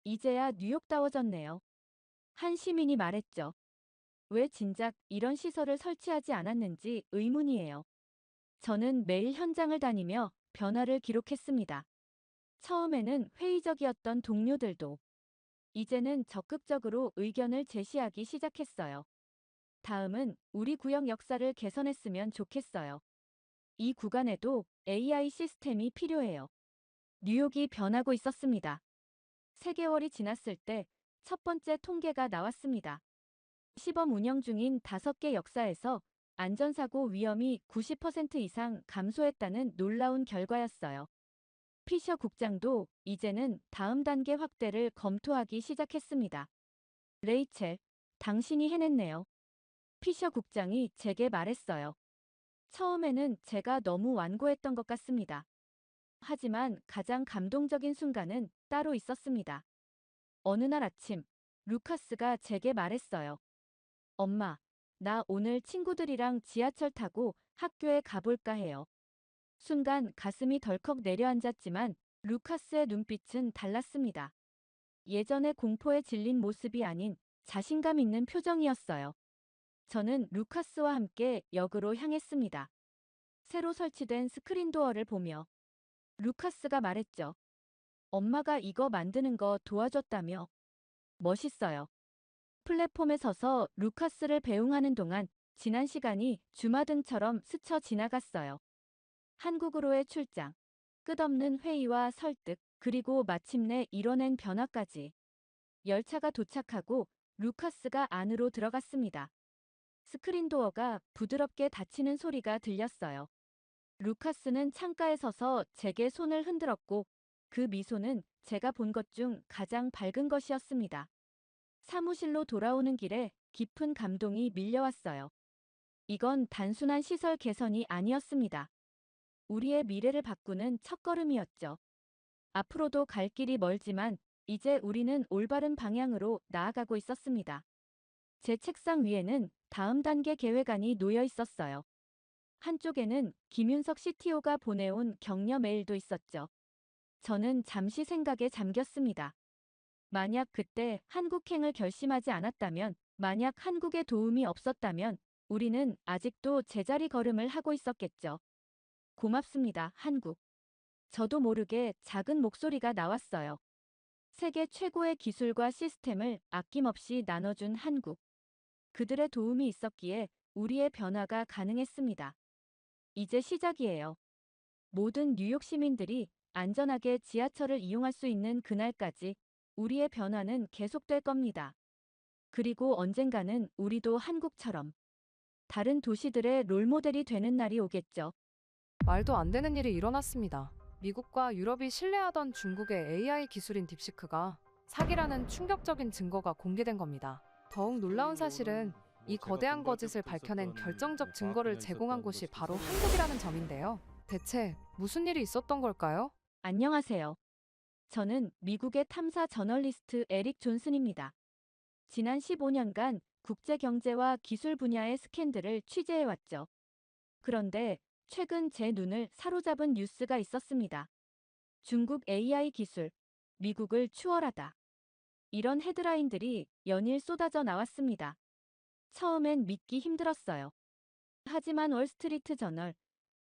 이제야 뉴욕다워졌네요. 한 시민이 말했죠. 왜 진작 이런 시설을 설치하지 않았는지 의문이에요. 저는 매일 현장을 다니며 변화를 기록했습니다. 처음에는 회의적이었던 동료들도 이제는 적극적으로 의견을 제시하기 시작했어요. 다음은 우리 구역 역사를 개선했으면 좋겠어요. 이 구간에도 AI 시스템이 필요해요. 뉴욕이 변하고 있었습니다. 3개월이 지났을 때 첫 번째 통계가 나왔습니다. 시범 운영 중인 5개 역사에서 안전사고 위험이 90% 이상 감소했다는 놀라운 결과였어요. 피셔 국장도 이제는 다음 단계 확대를 검토하기 시작했습니다. 레이첼, 당신이 해냈네요. 피셔 국장이 제게 말했어요. 처음에는 제가 너무 완고했던 것 같습니다. 하지만 가장 감동적인 순간은 따로 있었습니다. 어느 날 아침, 루카스가 제게 말했어요. 엄마, 나 오늘 친구들이랑 지하철 타고 학교에 가볼까 해요. 순간 가슴이 덜컥 내려앉았지만 루카스의 눈빛은 달랐습니다. 예전의 공포에 질린 모습이 아닌 자신감 있는 표정이었어요. 저는 루카스와 함께 역으로 향했습니다. 새로 설치된 스크린 도어를 보며 루카스가 말했죠. 엄마가 이거 만드는 거 도와줬다며. 멋있어요. 플랫폼에 서서 루카스를 배웅하는 동안 지난 시간이 주마등처럼 스쳐 지나갔어요. 한국으로의 출장, 끝없는 회의와 설득, 그리고 마침내 이뤄낸 변화까지. 열차가 도착하고 루카스가 안으로 들어갔습니다. 스크린 도어가 부드럽게 닫히는 소리가 들렸어요. 루카스는 창가에 서서 제게 손을 흔들었고 그 미소는 제가 본 것 중 가장 밝은 것이었습니다. 사무실로 돌아오는 길에 깊은 감동이 밀려왔어요. 이건 단순한 시설 개선이 아니었습니다. 우리의 미래를 바꾸는 첫걸음이었죠. 앞으로도 갈 길이 멀지만 이제 우리는 올바른 방향으로 나아가고 있었습니다. 제 책상 위에는 다음 단계 계획안이 놓여 있었어요. 한쪽에는 김윤석 CTO가 보내온 격려 메일도 있었죠. 저는 잠시 생각에 잠겼습니다. 만약 그때 한국행을 결심하지 않았다면, 만약 한국의 도움이 없었다면 우리는 아직도 제자리 걸음을 하고 있었겠죠. 고맙습니다, 한국. 저도 모르게 작은 목소리가 나왔어요. 세계 최고의 기술과 시스템을 아낌없이 나눠준 한국. 그들의 도움이 있었기에 우리의 변화가 가능했습니다. 이제 시작이에요. 모든 뉴욕 시민들이 안전하게 지하철을 이용할 수 있는 그날까지 우리의 변화는 계속될 겁니다. 그리고 언젠가는 우리도 한국처럼 다른 도시들의 롤모델이 되는 날이 오겠죠. 말도 안 되는 일이 일어났습니다. 미국과 유럽이 신뢰하던 중국의 AI 기술인 딥시크가 사기라는 충격적인 증거가 공개된 겁니다. 더욱 놀라운 사실은 이 거대한 거짓을 밝혀낸 결정적 증거를 제공한 곳이 바로 한국이라는 점인데요. 대체 무슨 일이 있었던 걸까요? 안녕하세요. 저는 미국의 탐사 저널리스트 에릭 존슨입니다. 지난 15년간 국제 경제와 기술 분야의 스캔들을 취재해왔죠. 그런데 최근 제 눈을 사로잡은 뉴스가 있었습니다. 중국 AI 기술, 미국을 추월하다. 이런 헤드라인들이 연일 쏟아져 나왔습니다. 처음엔 믿기 힘들었어요. 하지만 월스트리트 저널,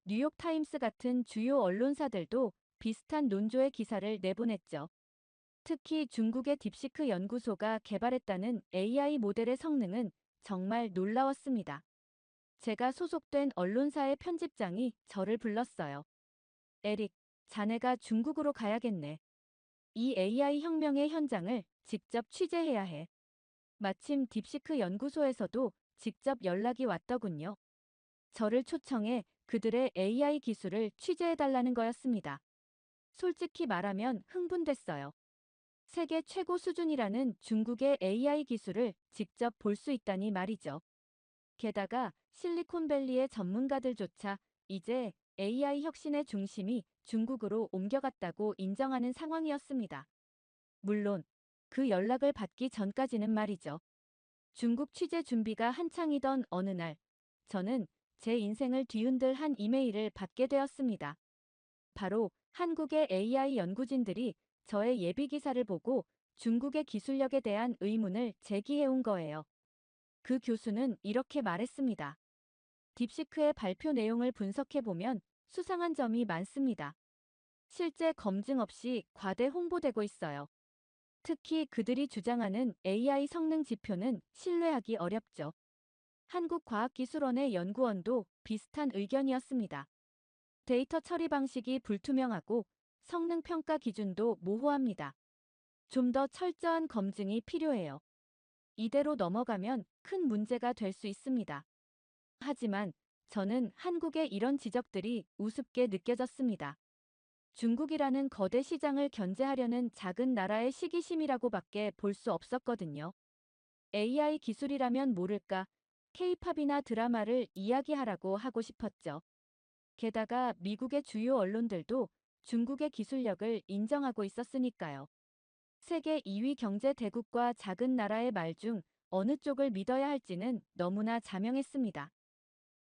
뉴욕타임스 같은 주요 언론사들도 비슷한 논조의 기사를 내보냈죠. 특히 중국의 딥시크 연구소가 개발했다는 AI 모델의 성능은 정말 놀라웠습니다. 제가 소속된 언론사의 편집장이 저를 불렀어요. 에릭, 자네가 중국으로 가야겠네. 이 AI 혁명의 현장을 직접 취재해야 해. 마침 딥시크 연구소에서도 직접 연락이 왔더군요. 저를 초청해 그들의 AI 기술을 취재해달라는 거였습니다. 솔직히 말하면 흥분됐어요. 세계 최고 수준이라는 중국의 AI 기술을 직접 볼 수 있다니 말이죠. 게다가 실리콘밸리의 전문가들조차 이제 AI 혁신의 중심이 중국으로 옮겨갔다고 인정하는 상황이었습니다. 물론 그 연락을 받기 전까지는 말이죠. 중국 취재 준비가 한창이던 어느 날, 저는 제 인생을 뒤흔들 한 이메일을 받게 되었습니다. 바로 한국의 AI 연구진들이 저의 예비 기사를 보고 중국의 기술력에 대한 의문을 제기해온 거예요. 그 교수는 이렇게 말했습니다. 딥시크의 발표 내용을 분석해보면 수상한 점이 많습니다. 실제 검증 없이 과대 홍보되고 있어요. 특히 그들이 주장하는 AI 성능 지표는 신뢰하기 어렵죠. 한국과학기술원의 연구원도 비슷한 의견이었습니다. 데이터 처리 방식이 불투명하고 성능 평가 기준도 모호합니다. 좀 더 철저한 검증이 필요해요. 이대로 넘어가면 큰 문제가 될 수 있습니다. 하지만 저는 한국의 이런 지적들이 우습게 느껴졌습니다. 중국이라는 거대 시장을 견제하려는 작은 나라의 시기심이라고밖에 볼 수 없었거든요. AI 기술이라면 모를까 K-팝이나 드라마를 이야기하라고 하고 싶었죠. 게다가 미국의 주요 언론들도 중국의 기술력을 인정하고 있었으니까요. 세계 2위 경제 대국과 작은 나라의 말 중 어느 쪽을 믿어야 할지는 너무나 자명했습니다.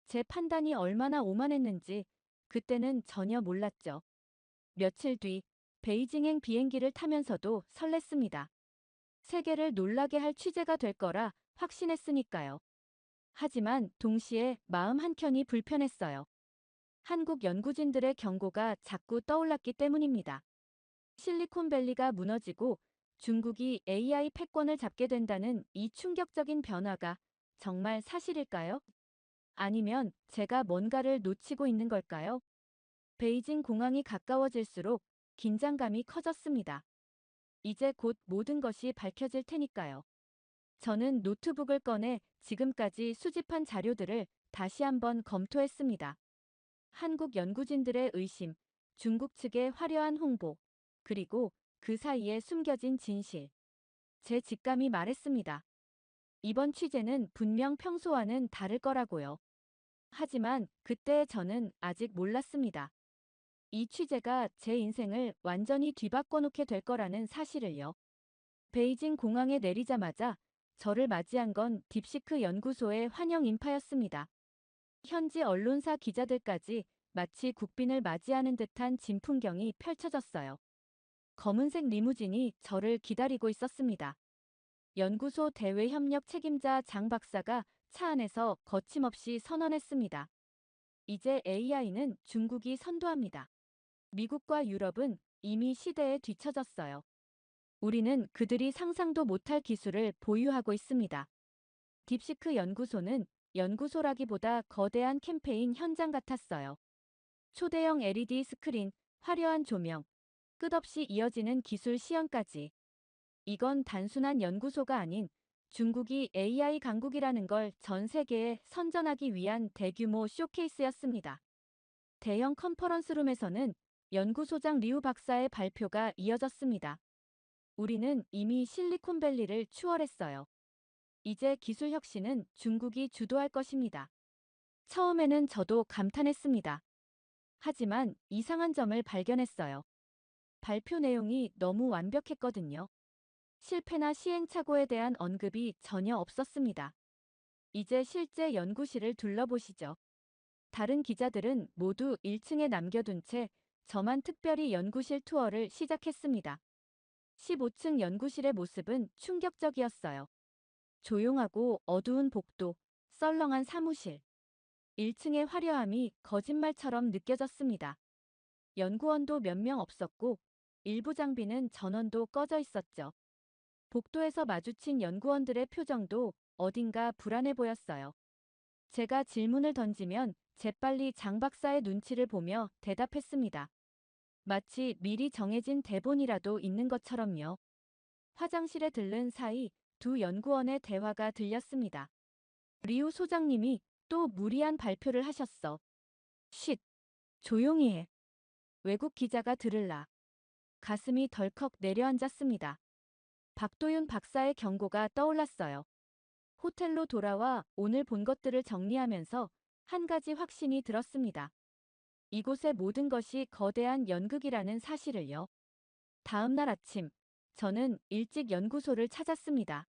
제 판단이 얼마나 오만했는지 그때는 전혀 몰랐죠. 며칠 뒤 베이징행 비행기를 타면서도 설렜습니다. 세계를 놀라게 할 취재가 될 거라 확신했으니까요. 하지만 동시에 마음 한켠이 불편했어요. 한국 연구진들의 경고가 자꾸 떠올랐기 때문입니다. 실리콘밸리가 무너지고 중국이 AI 패권을 잡게 된다는 이 충격적인 변화가 정말 사실일까요? 아니면 제가 뭔가를 놓치고 있는 걸까요? 베이징 공항이 가까워질수록 긴장감이 커졌습니다. 이제 곧 모든 것이 밝혀질 테니까요. 저는 노트북을 꺼내 지금까지 수집한 자료들을 다시 한번 검토했습니다. 한국 연구진들의 의심, 중국 측의 화려한 홍보, 그리고 그 사이에 숨겨진 진실. 제 직감이 말했습니다. 이번 취재는 분명 평소와는 다를 거라고요. 하지만 그때 저는 아직 몰랐습니다. 이 취재가 제 인생을 완전히 뒤바꿔 놓게 될 거라는 사실을요. 베이징 공항에 내리자마자 저를 맞이한 건 딥시크 연구소의 환영 인파였습니다. 현지 언론사 기자들까지 마치 국빈을 맞이하는 듯한 진풍경이 펼쳐졌어요. 검은색 리무진이 저를 기다리고 있었습니다. 연구소 대외협력 책임자 장 박사가 차 안에서 거침없이 선언했습니다. 이제 AI는 중국이 선도합니다. 미국과 유럽은 이미 시대에 뒤처졌어요. 우리는 그들이 상상도 못할 기술을 보유하고 있습니다. 딥시크 연구소는 연구소라기보다 거대한 캠페인 현장 같았어요. 초대형 LED 스크린, 화려한 조명, 끝없이 이어지는 기술 시연까지. 이건 단순한 연구소가 아닌 중국이 AI 강국이라는 걸 전 세계에 선전하기 위한 대규모 쇼케이스였습니다. 대형 컨퍼런스룸에서는 연구소장 리우 박사의 발표가 이어졌습니다. 우리는 이미 실리콘밸리를 추월했어요. 이제 기술 혁신은 중국이 주도할 것입니다. 처음에는 저도 감탄했습니다. 하지만 이상한 점을 발견했어요. 발표 내용이 너무 완벽했거든요. 실패나 시행착오에 대한 언급이 전혀 없었습니다. 이제 실제 연구실을 둘러보시죠. 다른 기자들은 모두 1층에 남겨둔 채 저만 특별히 연구실 투어를 시작했습니다. 15층 연구실의 모습은 충격적이었어요. 조용하고 어두운 복도, 썰렁한 사무실. 1층의 화려함이 거짓말처럼 느껴졌습니다. 연구원도 몇 명 없었고 일부 장비는 전원도 꺼져 있었죠. 복도에서 마주친 연구원들의 표정도 어딘가 불안해 보였어요. 제가 질문을 던지면 재빨리 장 박사의 눈치를 보며 대답했습니다. 마치 미리 정해진 대본이라도 있는 것처럼요. 화장실에 들른 사이 두 연구원의 대화가 들렸습니다. 리우 소장님이 또 무리한 발표를 하셨어. 쉿, 조용히 해. 외국 기자가 들을라. 가슴이 덜컥 내려앉았습니다. 박도윤 박사의 경고가 떠올랐어요. 호텔로 돌아와 오늘 본 것들을 정리하면서 한 가지 확신이 들었습니다. 이곳의 모든 것이 거대한 연극이라는 사실을요. 다음 날 아침, 저는 일찍 연구소를 찾았습니다.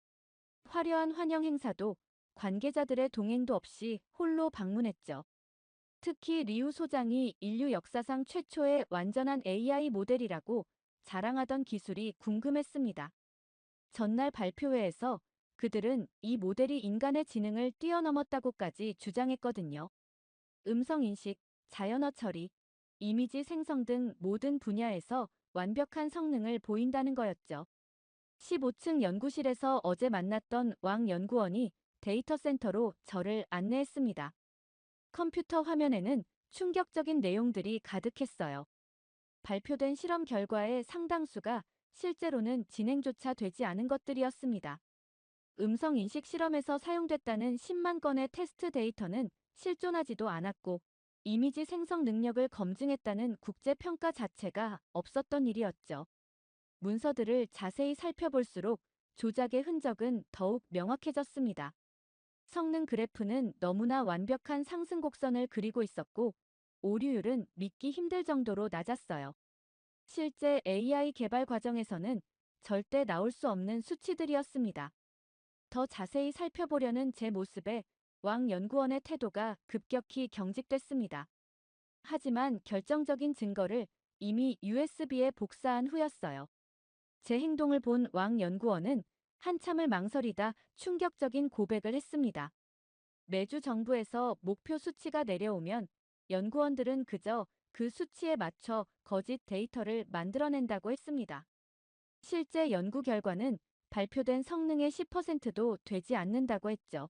화려한 환영 행사도 관계자들의 동행도 없이 홀로 방문했죠. 특히 리우 소장이 인류 역사상 최초의 완전한 AI 모델이라고 자랑하던 기술이 궁금했습니다. 전날 발표회에서 그들은 이 모델이 인간의 지능을 뛰어넘었다고까지 주장했거든요. 음성인식, 자연어 처리, 이미지 생성 등 모든 분야에서 완벽한 성능을 보인다는 거였죠. 15층 연구실에서 어제 만났던 왕 연구원이 데이터 센터로 저를 안내했습니다. 컴퓨터 화면에는 충격적인 내용들이 가득했어요. 발표된 실험 결과의 상당수가 실제로는 진행조차 되지 않은 것들이었습니다. 음성인식 실험에서 사용됐다는 10만 건의 테스트 데이터는 실존하지도 않았고, 이미지 생성 능력을 검증했다는 국제평가 자체가 없었던 일이었죠. 문서들을 자세히 살펴볼수록 조작의 흔적은 더욱 명확해졌습니다. 성능 그래프는 너무나 완벽한 상승 곡선을 그리고 있었고, 오류율은 믿기 힘들 정도로 낮았어요. 실제 AI 개발 과정에서는 절대 나올 수 없는 수치들이었습니다. 더 자세히 살펴보려는 제 모습에 왕 연구원의 태도가 급격히 경직됐습니다. 하지만 결정적인 증거를 이미 USB에 복사한 후였어요. 제 행동을 본 왕 연구원은 한참을 망설이다 충격적인 고백을 했습니다. 매주 정부에서 목표 수치가 내려오면 연구원들은 그저 그 수치에 맞춰 거짓 데이터를 만들어낸다고 했습니다. 실제 연구 결과는 발표된 성능의 10%도 되지 않는다고 했죠.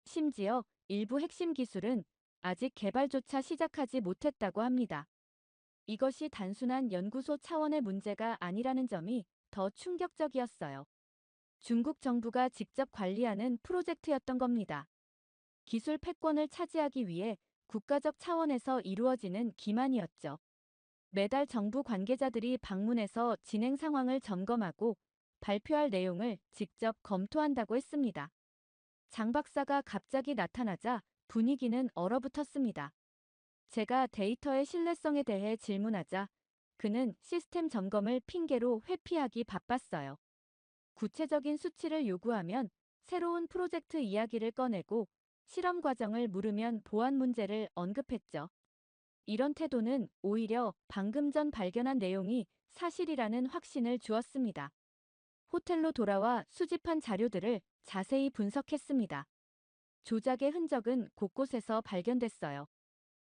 심지어 일부 핵심 기술은 아직 개발조차 시작하지 못했다고 합니다. 이것이 단순한 연구소 차원의 문제가 아니라는 점이 더 충격적이었어요. 중국 정부가 직접 관리하는 프로젝트였던 겁니다. 기술 패권을 차지하기 위해 국가적 차원에서 이루어지는 기만이었죠. 매달 정부 관계자들이 방문해서 진행 상황을 점검하고 발표할 내용을 직접 검토한다고 했습니다. 장 박사가 갑자기 나타나자 분위기는 얼어붙었습니다. 제가 데이터의 신뢰성에 대해 질문하자 그는 시스템 점검을 핑계로 회피하기 바빴어요. 구체적인 수치를 요구하면 새로운 프로젝트 이야기를 꺼내고 실험 과정을 물으면 보안 문제를 언급했죠. 이런 태도는 오히려 방금 전 발견한 내용이 사실이라는 확신을 주었습니다. 호텔로 돌아와 수집한 자료들을 자세히 분석했습니다. 조작의 흔적은 곳곳에서 발견됐어요.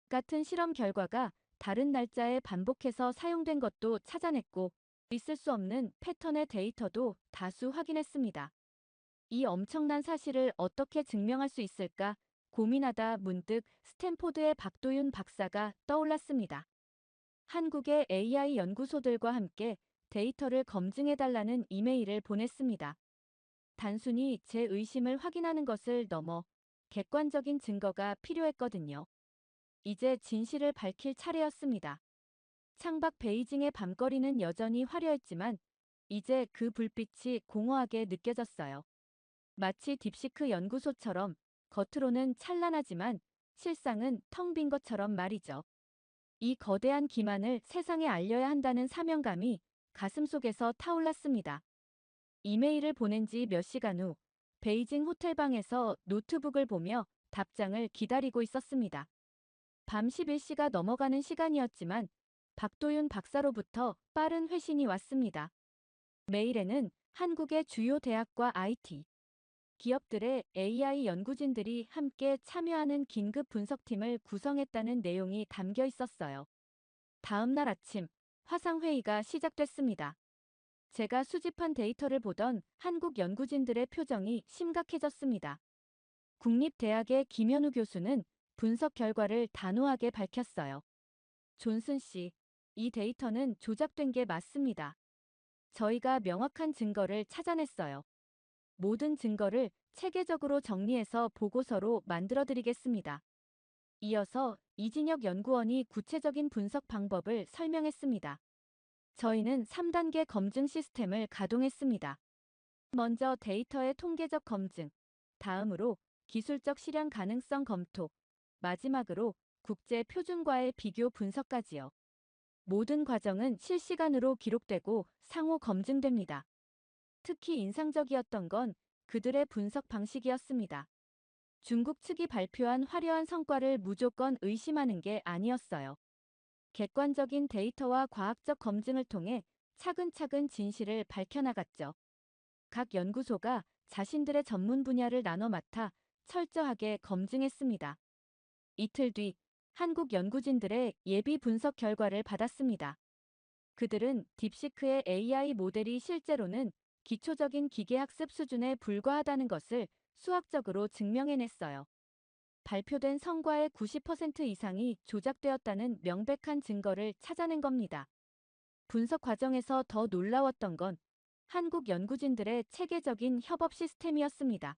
같은 실험 결과가 다른 날짜에 반복해서 사용된 것도 찾아냈고, 있을 수 없는 패턴의 데이터도 다수 확인했습니다. 이 엄청난 사실을 어떻게 증명할 수 있을까 고민하다 문득 스탠포드의 박도윤 박사가 떠올랐습니다. 한국의 AI 연구소들과 함께 데이터를 검증해달라는 이메일을 보냈습니다. 단순히 제 의심을 확인하는 것을 넘어 객관적인 증거가 필요했거든요. 이제 진실을 밝힐 차례였습니다. 창밖 베이징의 밤거리는 여전히 화려했지만 이제 그 불빛이 공허하게 느껴졌어요. 마치 딥시크 연구소처럼 겉으로는 찬란하지만 실상은 텅 빈 것처럼 말이죠. 이 거대한 기만을 세상에 알려야 한다는 사명감이 가슴속에서 타올랐습니다. 이메일을 보낸 지 몇 시간 후 베이징 호텔방에서 노트북을 보며 답장을 기다리고 있었습니다. 밤 11시가 넘어가는 시간이었지만 박도윤 박사로부터 빠른 회신이 왔습니다. 메일에는 한국의 주요 대학과 IT 기업들의 AI 연구진들이 함께 참여하는 긴급 분석팀을 구성했다는 내용이 담겨 있었어요. 다음 날 아침, 화상회의가 시작됐습니다. 제가 수집한 데이터를 보던 한국 연구진들의 표정이 심각해졌습니다. 국립대학의 김현우 교수는 분석 결과를 단호하게 밝혔어요. 존슨 씨, 이 데이터는 조작된 게 맞습니다. 저희가 명확한 증거를 찾아냈어요. 모든 증거를 체계적으로 정리해서 보고서로 만들어드리겠습니다. 이어서 이진혁 연구원이 구체적인 분석 방법을 설명했습니다. 저희는 3단계 검증 시스템을 가동했습니다. 먼저 데이터의 통계적 검증, 다음으로 기술적 실현 가능성 검토, 마지막으로 국제 표준과의 비교 분석까지요. 모든 과정은 실시간으로 기록되고 상호 검증됩니다. 특히 인상적이었던 건 그들의 분석 방식이었습니다. 중국 측이 발표한 화려한 성과를 무조건 의심하는 게 아니었어요. 객관적인 데이터와 과학적 검증을 통해 차근차근 진실을 밝혀나갔죠. 각 연구소가 자신들의 전문 분야를 나눠 맡아 철저하게 검증했습니다. 이틀 뒤 한국 연구진들의 예비 분석 결과를 받았습니다. 그들은 딥시크의 AI 모델이 실제로는 기초적인 기계학습 수준에 불과하다는 것을 수학적으로 증명해냈어요. 발표된 성과의 90% 이상이 조작되었다는 명백한 증거를 찾아낸 겁니다. 분석 과정에서 더 놀라웠던 건 한국 연구진들의 체계적인 협업 시스템이었습니다.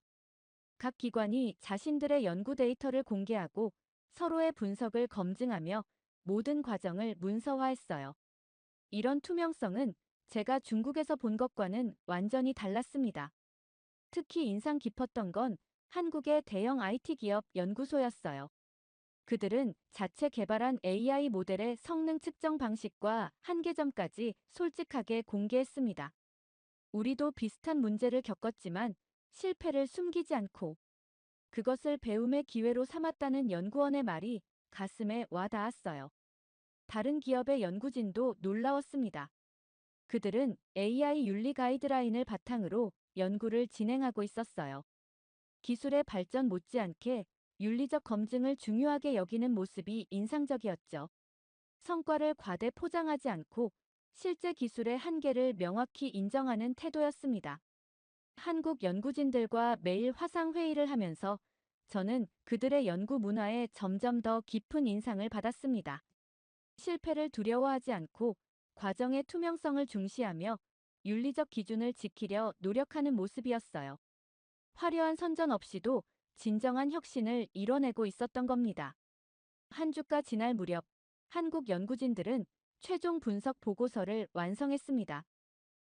각 기관이 자신들의 연구 데이터를 공개하고 서로의 분석을 검증하며 모든 과정을 문서화했어요. 이런 투명성은 제가 중국에서 본 것과는 완전히 달랐습니다. 특히 인상 깊었던 건 한국의 대형 IT 기업 연구소였어요. 그들은 자체 개발한 AI 모델의 성능 측정 방식과 한계점까지 솔직하게 공개했습니다. 우리도 비슷한 문제를 겪었지만 실패를 숨기지 않고 그것을 배움의 기회로 삼았다는 연구원의 말이 가슴에 와 닿았어요. 다른 기업의 연구진도 놀라웠습니다. 그들은 AI 윤리 가이드라인을 바탕으로 연구를 진행하고 있었어요. 기술의 발전 못지않게 윤리적 검증을 중요하게 여기는 모습이 인상적이었죠. 성과를 과대 포장하지 않고 실제 기술의 한계를 명확히 인정하는 태도였습니다. 한국 연구진들과 매일 화상회의를 하면서 저는 그들의 연구 문화에 점점 더 깊은 인상을 받았습니다. 실패를 두려워하지 않고 과정의 투명성을 중시하며 윤리적 기준을 지키려 노력하는 모습이었어요. 화려한 선전 없이도 진정한 혁신을 이뤄내고 있었던 겁니다. 한 주가 지날 무렵 한국 연구진들은 최종 분석 보고서를 완성했습니다.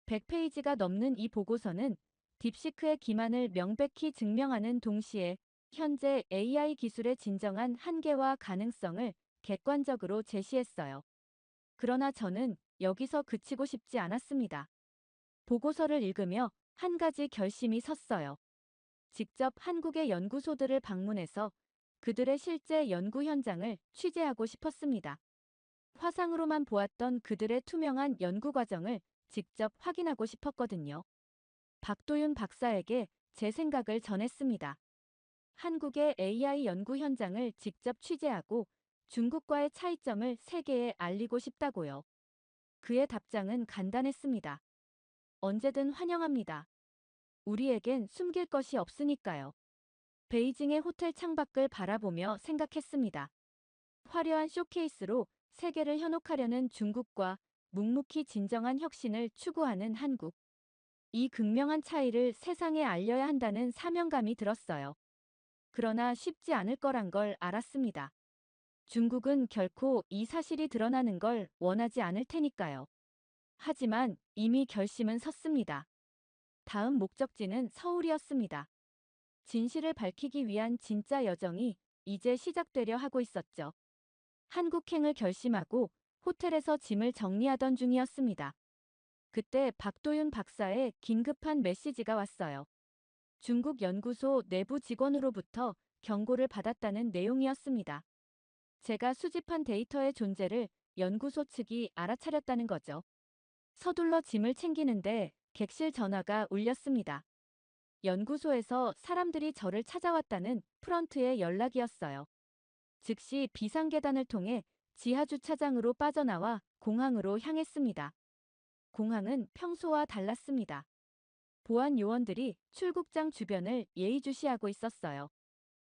100페이지가 넘는 이 보고서는 딥시크의 기만을 명백히 증명하는 동시에 현재 AI 기술의 진정한 한계와 가능성을 객관적으로 제시했어요. 그러나 저는 여기서 그치고 싶지 않았습니다. 보고서를 읽으며 한 가지 결심이 섰어요. 직접 한국의 연구소들을 방문해서 그들의 실제 연구 현장을 취재하고 싶었습니다. 화상으로만 보았던 그들의 투명한 연구 과정을 직접 확인하고 싶었거든요. 박도윤 박사에게 제 생각을 전했습니다. 한국의 AI 연구 현장을 직접 취재하고 중국과의 차이점을 세계에 알리고 싶다고요. 그의 답장은 간단했습니다. 언제든 환영합니다. 우리에겐 숨길 것이 없으니까요. 베이징의 호텔 창밖을 바라보며 생각했습니다. 화려한 쇼케이스로 세계를 현혹하려는 중국과 묵묵히 진정한 혁신을 추구하는 한국. 이 극명한 차이를 세상에 알려야 한다는 사명감이 들었어요. 그러나 쉽지 않을 거란 걸 알았습니다. 중국은 결코 이 사실이 드러나는 걸 원하지 않을 테니까요. 하지만 이미 결심은 섰습니다. 다음 목적지는 서울이었습니다. 진실을 밝히기 위한 진짜 여정이 이제 시작되려 하고 있었죠. 한국행을 결심하고 호텔에서 짐을 정리하던 중이었습니다. 그때 박도윤 박사의 긴급한 메시지가 왔어요. 중국 연구소 내부 직원으로부터 경고를 받았다는 내용이었습니다. 제가 수집한 데이터의 존재를 연구소 측이 알아차렸다는 거죠. 서둘러 짐을 챙기는데 객실 전화가 울렸습니다. 연구소에서 사람들이 저를 찾아왔다는 프런트의 연락이었어요. 즉시 비상계단을 통해 지하주차장으로 빠져나와 공항으로 향했습니다. 공항은 평소와 달랐습니다. 보안 요원들이 출국장 주변을 예의주시하고 있었어요.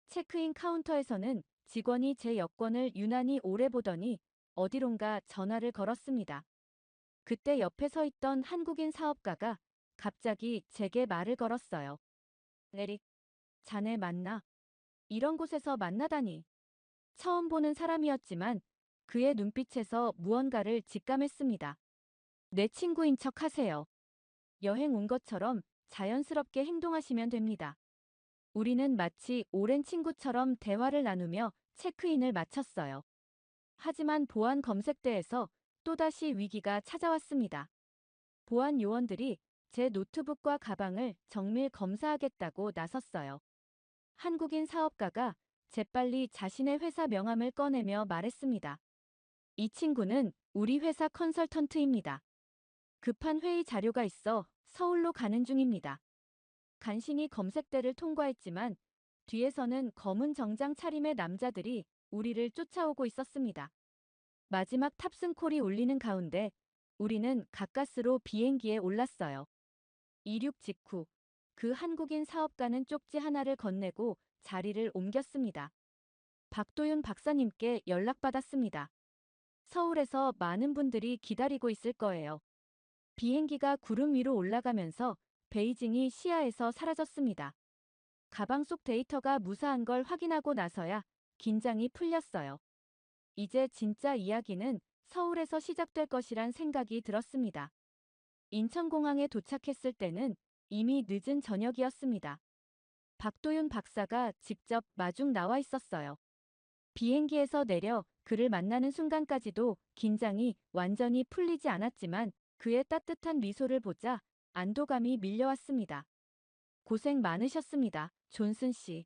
체크인 카운터에서는 직원이 제 여권을 유난히 오래 보더니 어디론가 전화를 걸었습니다. 그때 옆에 서 있던 한국인 사업가가 갑자기 제게 말을 걸었어요. 에릭, 자네 맞나? 이런 곳에서 만나다니. 처음 보는 사람이었지만 그의 눈빛에서 무언가를 직감했습니다. 내 친구인 척 하세요. 여행 온 것처럼 자연스럽게 행동하시면 됩니다. 우리는 마치 오랜 친구처럼 대화를 나누며 체크인을 마쳤어요. 하지만 보안 검색대에서 또다시 위기가 찾아왔습니다. 보안 요원들이 제 노트북과 가방을 정밀 검사하겠다고 나섰어요. 한국인 사업가가 재빨리 자신의 회사 명함을 꺼내며 말했습니다. 이 친구는 우리 회사 컨설턴트입니다. 급한 회의 자료가 있어 서울로 가는 중입니다. 간신히 검색대를 통과했지만 뒤에서는 검은 정장 차림의 남자들이 우리를 쫓아오고 있었습니다. 마지막 탑승콜이 울리는 가운데 우리는 가까스로 비행기에 올랐어요. 이륙 직후 그 한국인 사업가는 쪽지 하나를 건네고 자리를 옮겼습니다. 박도윤 박사님께 연락받았습니다. 서울에서 많은 분들이 기다리고 있을 거예요. 비행기가 구름 위로 올라가면서 베이징이 시야에서 사라졌습니다. 가방 속 데이터가 무사한 걸 확인하고 나서야 긴장이 풀렸어요. 이제 진짜 이야기는 서울에서 시작될 것이란 생각이 들었습니다. 인천공항에 도착했을 때는 이미 늦은 저녁이었습니다. 박도윤 박사가 직접 마중 나와 있었어요. 비행기에서 내려 그를 만나는 순간까지도 긴장이 완전히 풀리지 않았지만 그의 따뜻한 미소를 보자 안도감이 밀려왔습니다. 고생 많으셨습니다, 존슨 씨.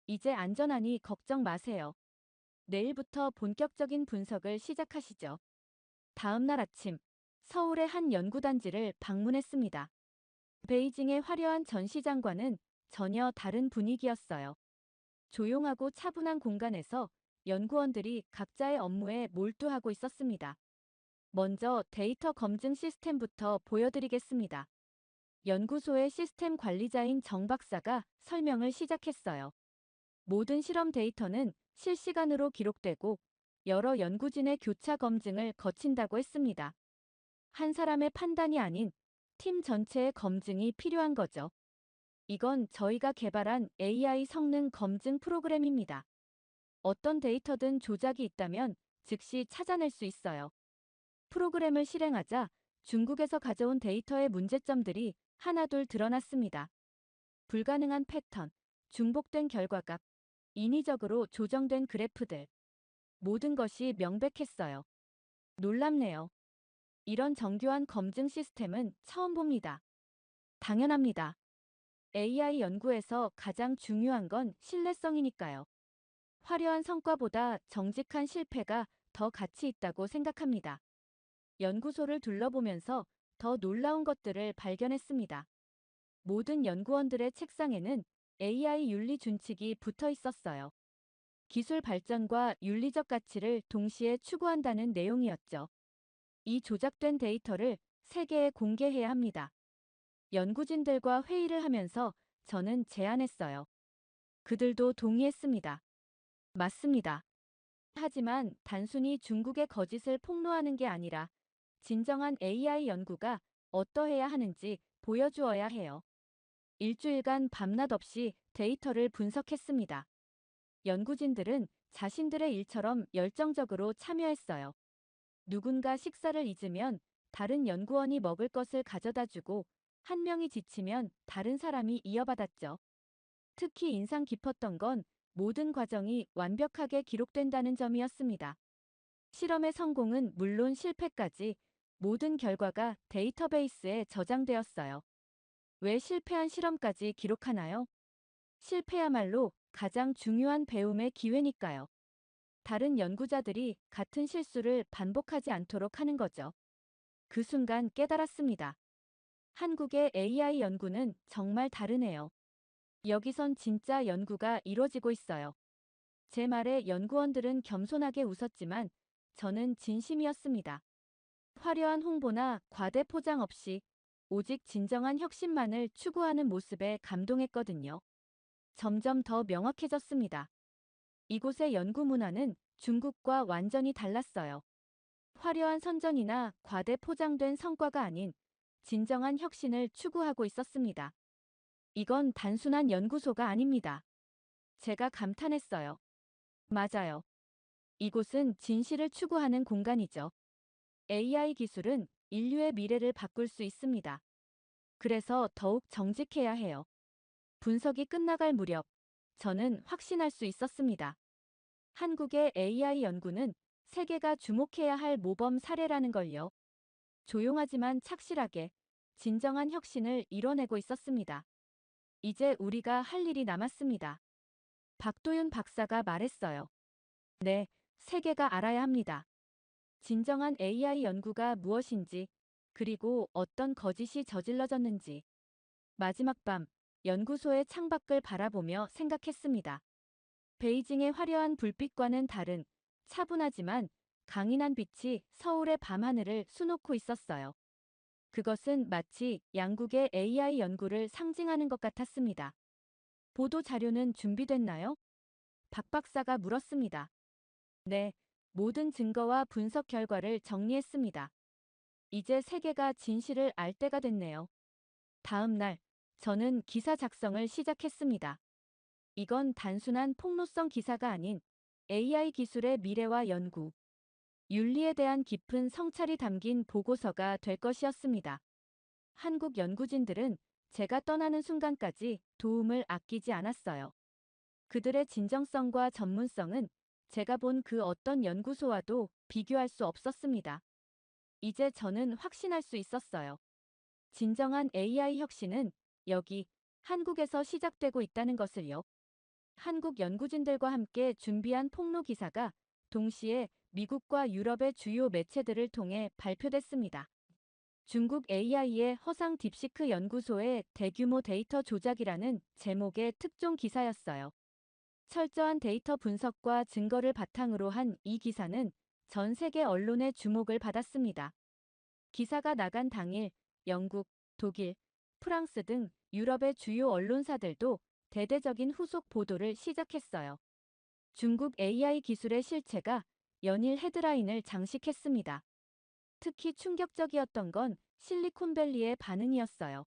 이제 안전하니 걱정 마세요. 내일부터 본격적인 분석을 시작하시죠. 다음 날 아침, 서울의 한 연구단지를 방문했습니다. 베이징의 화려한 전시장과는 전혀 다른 분위기였어요. 조용하고 차분한 공간에서 연구원들이 각자의 업무에 몰두하고 있었습니다. 먼저 데이터 검증 시스템부터 보여드리겠습니다. 연구소의 시스템 관리자인 정 박사가 설명을 시작했어요. 모든 실험 데이터는 실시간으로 기록되고 여러 연구진의 교차 검증을 거친다고 했습니다. 한 사람의 판단이 아닌 팀 전체의 검증이 필요한 거죠. 이건 저희가 개발한 AI 성능 검증 프로그램입니다. 어떤 데이터든 조작이 있다면 즉시 찾아낼 수 있어요. 프로그램을 실행하자 중국에서 가져온 데이터의 문제점들이 하나둘 드러났습니다. 불가능한 패턴, 중복된 결과값, 인위적으로 조정된 그래프들. 모든 것이 명백했어요. 놀랍네요. 이런 정교한 검증 시스템은 처음 봅니다. 당연합니다. AI 연구에서 가장 중요한 건 신뢰성이니까요. 화려한 성과보다 정직한 실패가 더 가치 있다고 생각합니다. 연구소를 둘러보면서 더 놀라운 것들을 발견했습니다. 모든 연구원들의 책상에는 AI 윤리 준칙이 붙어 있었어요. 기술 발전과 윤리적 가치를 동시에 추구한다는 내용이었죠. 이 조작된 데이터를 세계에 공개해야 합니다. 연구진들과 회의를 하면서 저는 제안했어요. 그들도 동의했습니다. 맞습니다. 하지만 단순히 중국의 거짓을 폭로하는 게 아니라 진정한 AI 연구가 어떠해야 하는지 보여주어야 해요. 일주일간 밤낮 없이 데이터를 분석했습니다. 연구진들은 자신들의 일처럼 열정적으로 참여했어요. 누군가 식사를 잊으면 다른 연구원이 먹을 것을 가져다 주고 한 명이 지치면 다른 사람이 이어받았죠. 특히 인상 깊었던 건 모든 과정이 완벽하게 기록된다는 점이었습니다. 실험의 성공은 물론 실패까지 모든 결과가 데이터베이스에 저장되었어요. 왜 실패한 실험까지 기록하나요? 실패야말로 가장 중요한 배움의 기회니까요. 다른 연구자들이 같은 실수를 반복하지 않도록 하는 거죠. 그 순간 깨달았습니다. 한국의 AI 연구는 정말 다르네요. 여기선 진짜 연구가 이루어지고 있어요. 제 말에 연구원들은 겸손하게 웃었지만 저는 진심이었습니다. 화려한 홍보나 과대 포장 없이 오직 진정한 혁신만을 추구하는 모습에 감동했거든요. 점점 더 명확해졌습니다. 이곳의 연구 문화는 중국과 완전히 달랐어요. 화려한 선전이나 과대 포장된 성과가 아닌 진정한 혁신을 추구하고 있었습니다. 이건 단순한 연구소가 아닙니다. 제가 감탄했어요. 맞아요. 이곳은 진실을 추구하는 공간이죠. AI 기술은 인류의 미래를 바꿀 수 있습니다. 그래서 더욱 정직해야 해요. 분석이 끝나갈 무렵 저는 확신할 수 있었습니다. 한국의 AI 연구는 세계가 주목해야 할 모범 사례라는 걸요. 조용하지만 착실하게 진정한 혁신을 이뤄내고 있었습니다. 이제 우리가 할 일이 남았습니다. 박도윤 박사가 말했어요. 네, 세계가 알아야 합니다. 진정한 AI 연구가 무엇인지, 그리고 어떤 거짓이 저질러졌는지. 마지막 밤, 연구소의 창밖을 바라보며 생각했습니다. 베이징의 화려한 불빛과는 다른 차분하지만 강인한 빛이 서울의 밤하늘을 수놓고 있었어요. 그것은 마치 양국의 AI 연구를 상징하는 것 같았습니다. 보도 자료는 준비됐나요? 박 박사가 물었습니다. 네, 모든 증거와 분석 결과를 정리했습니다. 이제 세계가 진실을 알 때가 됐네요. 다음 날, 저는 기사 작성을 시작했습니다. 이건 단순한 폭로성 기사가 아닌 AI 기술의 미래와 연구, 윤리에 대한 깊은 성찰이 담긴 보고서가 될 것이었습니다. 한국 연구진들은 제가 떠나는 순간까지 도움을 아끼지 않았어요. 그들의 진정성과 전문성은 제가 본 그 어떤 연구소와도 비교할 수 없었습니다. 이제 저는 확신할 수 있었어요. 진정한 AI 혁신은 여기 한국에서 시작되고 있다는 것을요. 한국 연구진들과 함께 준비한 폭로 기사가 동시에 미국과 유럽의 주요 매체들을 통해 발표됐습니다. 중국 AI의 허상 딥시크 연구소의 대규모 데이터 조작이라는 제목의 특종 기사였어요. 철저한 데이터 분석과 증거를 바탕으로 한 이 기사는 전 세계 언론의 주목을 받았습니다. 기사가 나간 당일 영국, 독일, 프랑스 등 유럽의 주요 언론사들도 대대적인 후속 보도를 시작했어요. 중국 AI 기술의 실체가 연일 헤드라인을 장식했습니다. 특히 충격적이었던 건 실리콘밸리의 반응이었어요.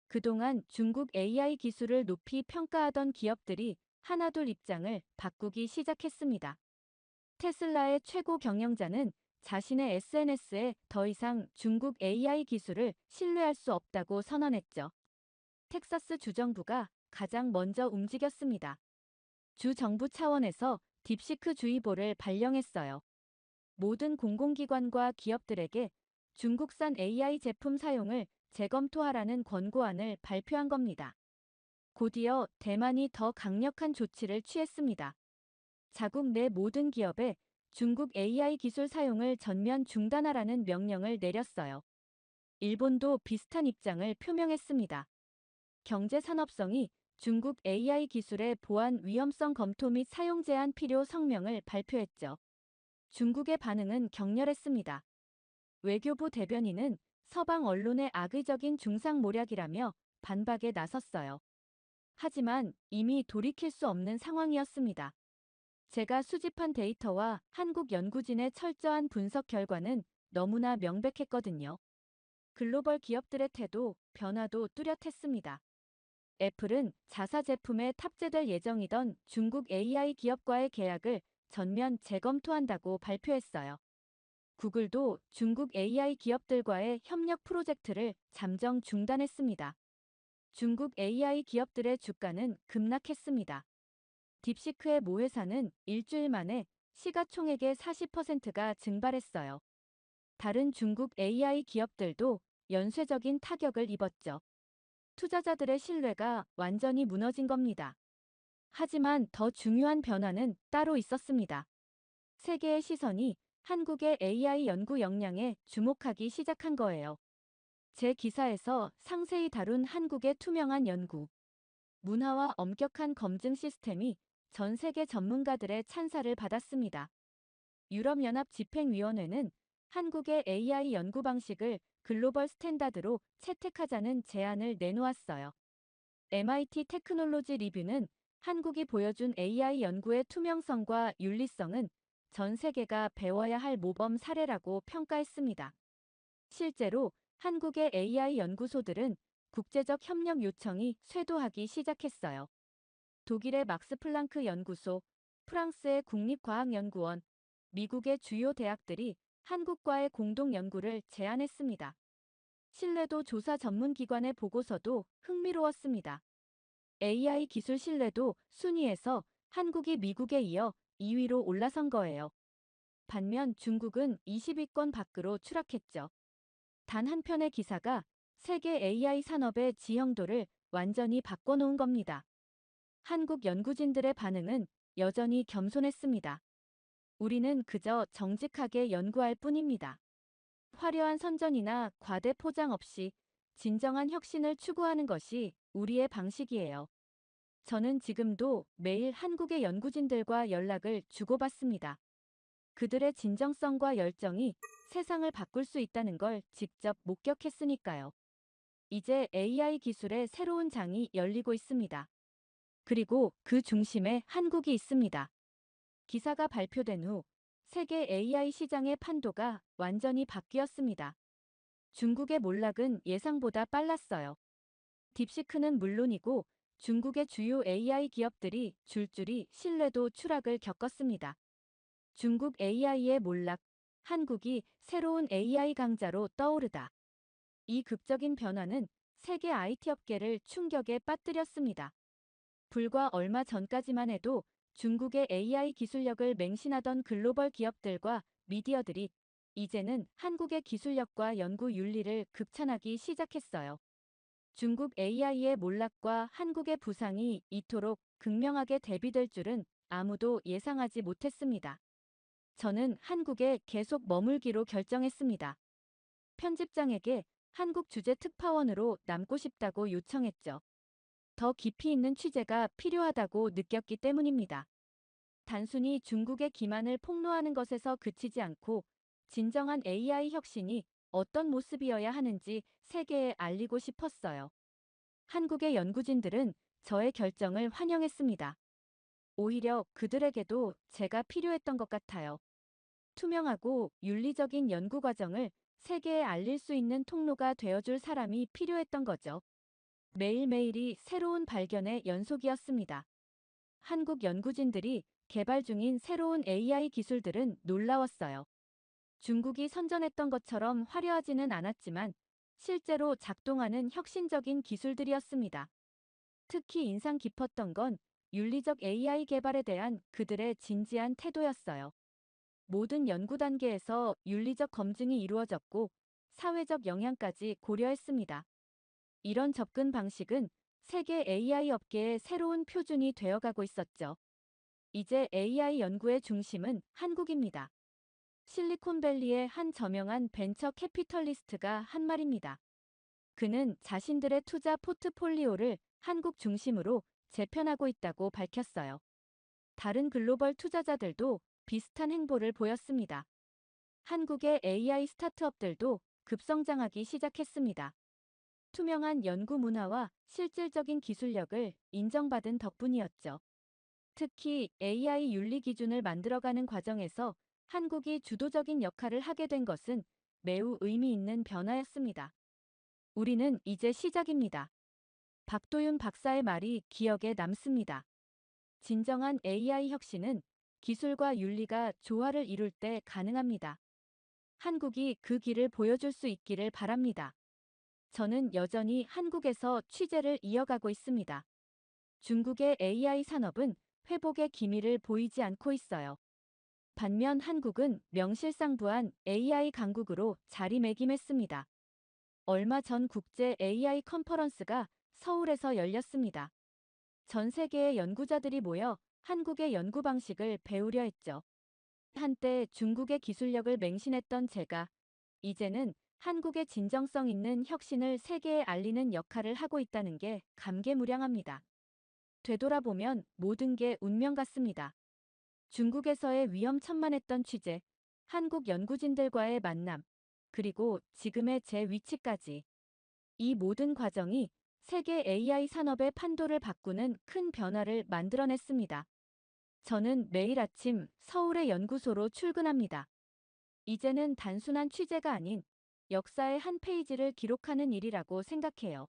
그동안 중국 AI 기술을 높이 평가하던 기업들이 하나둘 입장을 바꾸기 시작했습니다. 테슬라의 최고 경영자는 자신의 SNS에 더 이상 중국 AI 기술을 신뢰할 수 없다고 선언했죠. 텍사스 주정부가 가장 먼저 움직였습니다. 주 정부 차원에서 딥시크 주의보를 발령했어요. 모든 공공기관과 기업들에게 중국산 AI 제품 사용을 재검토하라는 권고안을 발표한 겁니다. 곧이어 대만이 더 강력한 조치를 취했습니다. 자국 내 모든 기업에 중국 AI 기술 사용을 전면 중단하라는 명령을 내렸어요. 일본도 비슷한 입장을 표명했습니다. 경제산업성이 중국 AI 기술의 보안 위험성 검토 및 사용 제한 필요 성명을 발표했죠. 중국의 반응은 격렬했습니다. 외교부 대변인은 서방 언론의 악의적인 중상모략이라며 반박에 나섰어요. 하지만 이미 돌이킬 수 없는 상황이었습니다. 제가 수집한 데이터와 한국 연구진의 철저한 분석 결과는 너무나 명백했거든요. 글로벌 기업들의 태도, 변화도 뚜렷했습니다. 애플은 자사 제품에 탑재될 예정이던 중국 AI 기업과의 계약을 전면 재검토한다고 발표했어요. 구글도 중국 AI 기업들과의 협력 프로젝트를 잠정 중단했습니다. 중국 AI 기업들의 주가는 급락했습니다. 딥시크의 모 회사는 일주일 만에 시가총액의 40%가 증발했어요. 다른 중국 AI 기업들도 연쇄적인 타격을 입었죠. 투자자들의 신뢰가 완전히 무너진 겁니다. 하지만 더 중요한 변화는 따로 있었습니다. 세계의 시선이 한국의 AI 연구 역량에 주목하기 시작한 거예요. 제 기사에서 상세히 다룬 한국의 투명한 연구, 문화와 엄격한 검증 시스템이 전 세계 전문가들의 찬사를 받았습니다. 유럽연합 집행위원회는 한국의 AI 연구 방식을 글로벌 스탠다드로 채택하자는 제안을 내놓았어요. MIT 테크놀로지 리뷰는 한국이 보여준 AI 연구의 투명성과 윤리성은 전 세계가 배워야 할 모범 사례라고 평가했습니다. 실제로 한국의 AI 연구소들은 국제적 협력 요청이 쇄도하기 시작했어요. 독일의 막스 플랑크 연구소, 프랑스의 국립과학연구원, 미국의 주요 대학들이 한국과의 공동 연구를 제안했습니다. 신뢰도 조사 전문기관의 보고서도 흥미로웠습니다. AI 기술 신뢰도 순위에서 한국이 미국에 이어 2위로 올라선 거예요. 반면 중국은 20위권 밖으로 추락했죠. 단 한 편의 기사가 세계 AI 산업의 지형도를 완전히 바꿔놓은 겁니다. 한국 연구진들의 반응은 여전히 겸손했습니다. 우리는 그저 정직하게 연구할 뿐입니다. 화려한 선전이나 과대 포장 없이 진정한 혁신을 추구하는 것이 우리의 방식이에요. 저는 지금도 매일 한국의 연구진들과 연락을 주고받습니다. 그들의 진정성과 열정이 세상을 바꿀 수 있다는 걸 직접 목격했으니까요. 이제 AI 기술의 새로운 장이 열리고 있습니다. 그리고 그 중심에 한국이 있습니다. 기사가 발표된 후 세계 AI 시장의 판도가 완전히 바뀌었습니다. 중국의 몰락은 예상보다 빨랐어요. 딥시크는 물론이고 중국의 주요 AI 기업들이 줄줄이 신뢰도 추락을 겪었습니다. 중국 AI의 몰락, 한국이 새로운 AI 강자로 떠오르다. 이 극적인 변화는 세계 IT 업계를 충격에 빠뜨렸습니다. 불과 얼마 전까지만 해도 중국의 AI 기술력을 맹신하던 글로벌 기업들과 미디어들이 이제는 한국의 기술력과 연구 윤리를 극찬하기 시작했어요. 중국 AI의 몰락과 한국의 부상이 이토록 극명하게 대비될 줄은 아무도 예상하지 못했습니다. 저는 한국에 계속 머물기로 결정했습니다. 편집장에게 한국 주재 특파원으로 남고 싶다고 요청했죠. 더 깊이 있는 취재가 필요하다고 느꼈기 때문입니다. 단순히 중국의 기만을 폭로하는 것에서 그치지 않고 진정한 AI 혁신이 어떤 모습이어야 하는지 세계에 알리고 싶었어요. 한국의 연구진들은 저의 결정을 환영했습니다. 오히려 그들에게도 제가 필요했던 것 같아요. 투명하고 윤리적인 연구 과정을 세계에 알릴 수 있는 통로가 되어줄 사람이 필요했던 거죠. 매일매일이 새로운 발견의 연속이었습니다. 한국 연구진들이 개발 중인 새로운 AI 기술들은 놀라웠어요. 중국이 선전했던 것처럼 화려하지는 않았지만 실제로 작동하는 혁신적인 기술들이었습니다. 특히 인상 깊었던 건 윤리적 AI 개발에 대한 그들의 진지한 태도였어요. 모든 연구 단계에서 윤리적 검증이 이루어졌고 사회적 영향까지 고려했습니다. 이런 접근 방식은 세계 AI 업계의 새로운 표준이 되어가고 있었죠. 이제 AI 연구의 중심은 한국입니다. 실리콘밸리의 한 저명한 벤처 캐피털리스트가 한 말입니다. 그는 자신들의 투자 포트폴리오를 한국 중심으로 재편하고 있다고 밝혔어요. 다른 글로벌 투자자들도 비슷한 행보를 보였습니다. 한국의 AI 스타트업들도 급성장하기 시작했습니다. 투명한 연구 문화와 실질적인 기술력을 인정받은 덕분이었죠. 특히 AI 윤리 기준을 만들어가는 과정에서 한국이 주도적인 역할을 하게 된 것은 매우 의미 있는 변화였습니다. 우리는 이제 시작입니다. 박도윤 박사의 말이 기억에 남습니다. 진정한 AI 혁신은 기술과 윤리가 조화를 이룰 때 가능합니다. 한국이 그 길을 보여줄 수 있기를 바랍니다. 저는 여전히 한국에서 취재를 이어가고 있습니다. 중국의 AI 산업은 회복의 기미를 보이지 않고 있어요. 반면 한국은 명실상부한 AI 강국으로 자리매김했습니다. 얼마 전 국제 AI 컨퍼런스가 서울에서 열렸습니다. 전 세계의 연구자들이 모여 한국의 연구 방식을 배우려 했죠. 한때 중국의 기술력을 맹신했던 제가 이제는 한국의 진정성 있는 혁신을 세계에 알리는 역할을 하고 있다는 게 감개무량합니다. 되돌아보면 모든 게 운명 같습니다. 중국에서의 위험천만했던 취재, 한국 연구진들과의 만남, 그리고 지금의 제 위치까지. 이 모든 과정이 세계 AI 산업의 판도를 바꾸는 큰 변화를 만들어냈습니다. 저는 매일 아침 서울의 연구소로 출근합니다. 이제는 단순한 취재가 아닌 역사의 한 페이지를 기록하는 일이라고 생각해요.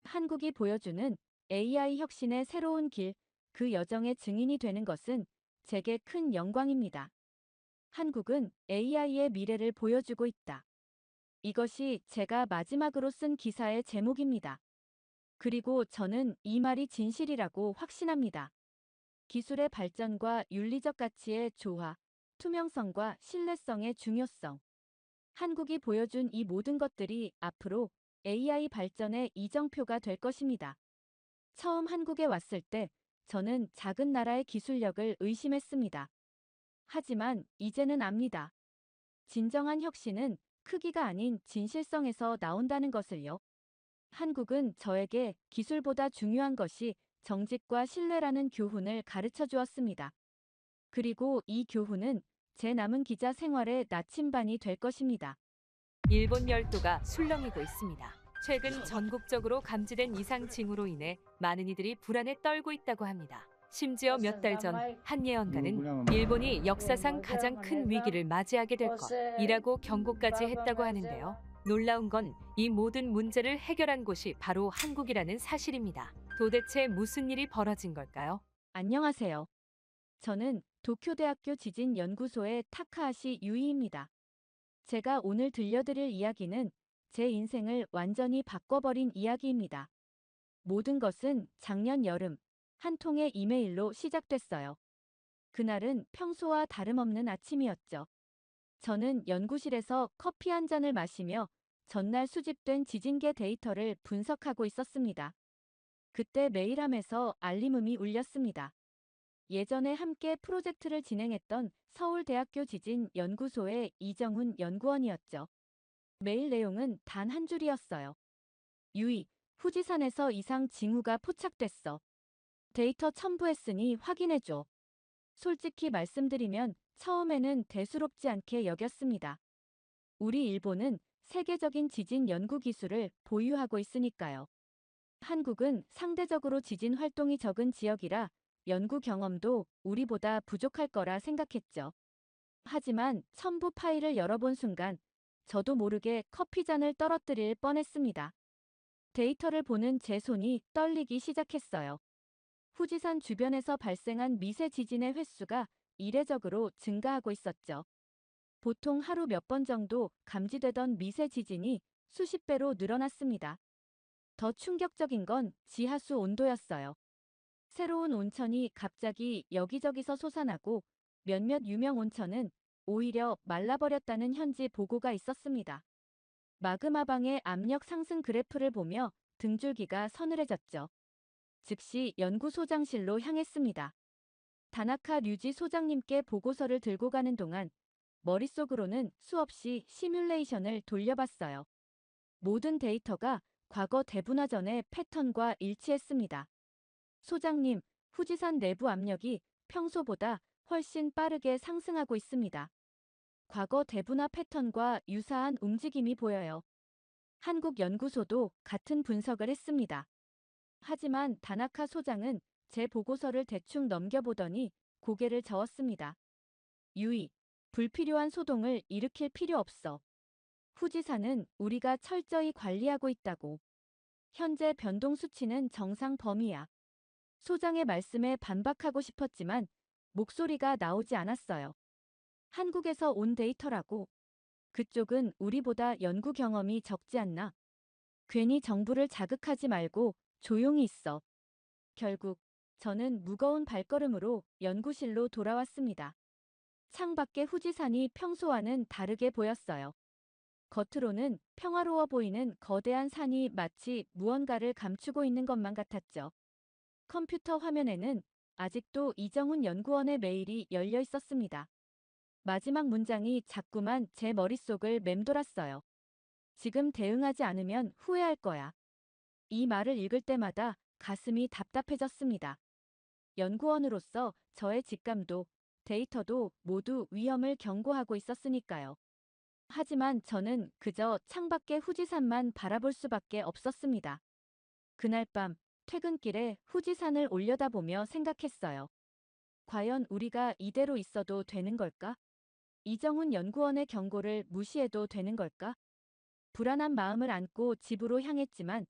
한국이 보여주는 AI 혁신의 새로운 길, 그 여정의 증인이 되는 것은 제게 큰 영광입니다. 한국은 AI의 미래를 보여주고 있다. 이것이 제가 마지막으로 쓴 기사의 제목입니다. 그리고 저는 이 말이 진실이라고 확신합니다. 기술의 발전과 윤리적 가치의 조화, 투명성과 신뢰성의 중요성. 한국이 보여준 이 모든 것들이 앞으로 AI 발전의 이정표가 될 것입니다. 처음 한국에 왔을 때 저는 작은 나라의 기술력을 의심했습니다. 하지만 이제는 압니다. 진정한 혁신은 크기가 아닌 진실성에서 나온다는 것을요. 한국은 저에게 기술보다 중요한 것이 정직과 신뢰라는 교훈을 가르쳐 주었습니다. 그리고 이 교훈은 제 남은 기자 생활의 나침반이 될 것입니다. 일본 열도가 술렁이고 있습니다. 최근 전국적으로 감지된 이상 징후로 인해 많은 이들이 불안에 떨고 있다고 합니다. 심지어 몇 달 전 한 예언가는 일본이 역사상 가장 큰 위기를 맞이하게 될 것이라고 경고까지 했다고 하는데요. 놀라운 건 이 모든 문제를 해결한 곳이 바로 한국이라는 사실입니다. 도대체 무슨 일이 벌어진 걸까요? 안녕하세요. 저는 도쿄대학교 지진연구소의 타카하시 유이입니다. 제가 오늘 들려드릴 이야기는 제 인생을 완전히 바꿔버린 이야기입니다. 모든 것은 작년 여름 한 통의 이메일로 시작됐어요. 그날은 평소와 다름없는 아침이었죠. 저는 연구실에서 커피 한 잔을 마시며 전날 수집된 지진계 데이터를 분석하고 있었습니다. 그때 메일함에서 알림음이 울렸습니다. 예전에 함께 프로젝트를 진행했던 서울대학교 지진연구소의 이정훈 연구원이었죠. 메일 내용은 단 한 줄이었어요. 유이, 후지산에서 이상 징후가 포착됐어. 데이터 첨부했으니 확인해줘. 솔직히 말씀드리면 처음에는 대수롭지 않게 여겼습니다. 우리 일본은 세계적인 지진 연구 기술을 보유하고 있으니까요. 한국은 상대적으로 지진 활동이 적은 지역이라 연구 경험도 우리보다 부족할 거라 생각했죠. 하지만 첨부 파일을 열어본 순간 저도 모르게 커피잔을 떨어뜨릴 뻔했습니다. 데이터를 보는 제 손이 떨리기 시작했어요. 후지산 주변에서 발생한 미세 지진의 횟수가 이례적으로 증가하고 있었죠. 보통 하루 몇 번 정도 감지되던 미세 지진이 수십 배로 늘어났습니다. 더 충격적인 건 지하수 온도였어요. 새로운 온천이 갑자기 여기저기서 솟아나고 몇몇 유명 온천은 오히려 말라버렸다는 현지 보고가 있었습니다. 마그마방의 압력 상승 그래프를 보며 등줄기가 서늘해졌죠. 즉시 연구소장실로 향했습니다. 다나카 류지 소장님께 보고서를 들고 가는 동안 머릿속으로는 수없이 시뮬레이션을 돌려봤어요. 모든 데이터가 과거 대분화전의 패턴과 일치했습니다. 소장님, 후지산 내부 압력이 평소보다 훨씬 빠르게 상승하고 있습니다. 과거 대분화 패턴과 유사한 움직임이 보여요. 한국 연구소도 같은 분석을 했습니다. 하지만 다나카 소장은 제 보고서를 대충 넘겨보더니 고개를 저었습니다. 유이, 불필요한 소동을 일으킬 필요 없어. 후지산은 우리가 철저히 관리하고 있다고. 현재 변동 수치는 정상 범위야. 소장의 말씀에 반박하고 싶었지만 목소리가 나오지 않았어요. 한국에서 온 데이터라고. 그쪽은 우리보다 연구 경험이 적지 않나? 괜히 정부를 자극하지 말고 조용히 있어. 결국 저는 무거운 발걸음으로 연구실로 돌아왔습니다. 창밖의 후지산이 평소와는 다르게 보였어요. 겉으로는 평화로워 보이는 거대한 산이 마치 무언가를 감추고 있는 것만 같았죠. 컴퓨터 화면에는 아직도 이정훈 연구원의 메일이 열려 있었습니다. 마지막 문장이 자꾸만 제 머릿속을 맴돌았어요. 지금 대응하지 않으면 후회할 거야. 이 말을 읽을 때마다 가슴이 답답해졌습니다. 연구원으로서 저의 직감도 데이터도 모두 위험을 경고하고 있었으니까요. 하지만 저는 그저 창밖의 후지산만 바라볼 수밖에 없었습니다. 그날 밤 퇴근길에 후지산을 올려다보며 생각했어요. 과연 우리가 이대로 있어도 되는 걸까? 이정훈 연구원의 경고를 무시해도 되는 걸까? 불안한 마음을 안고 집으로 향했지만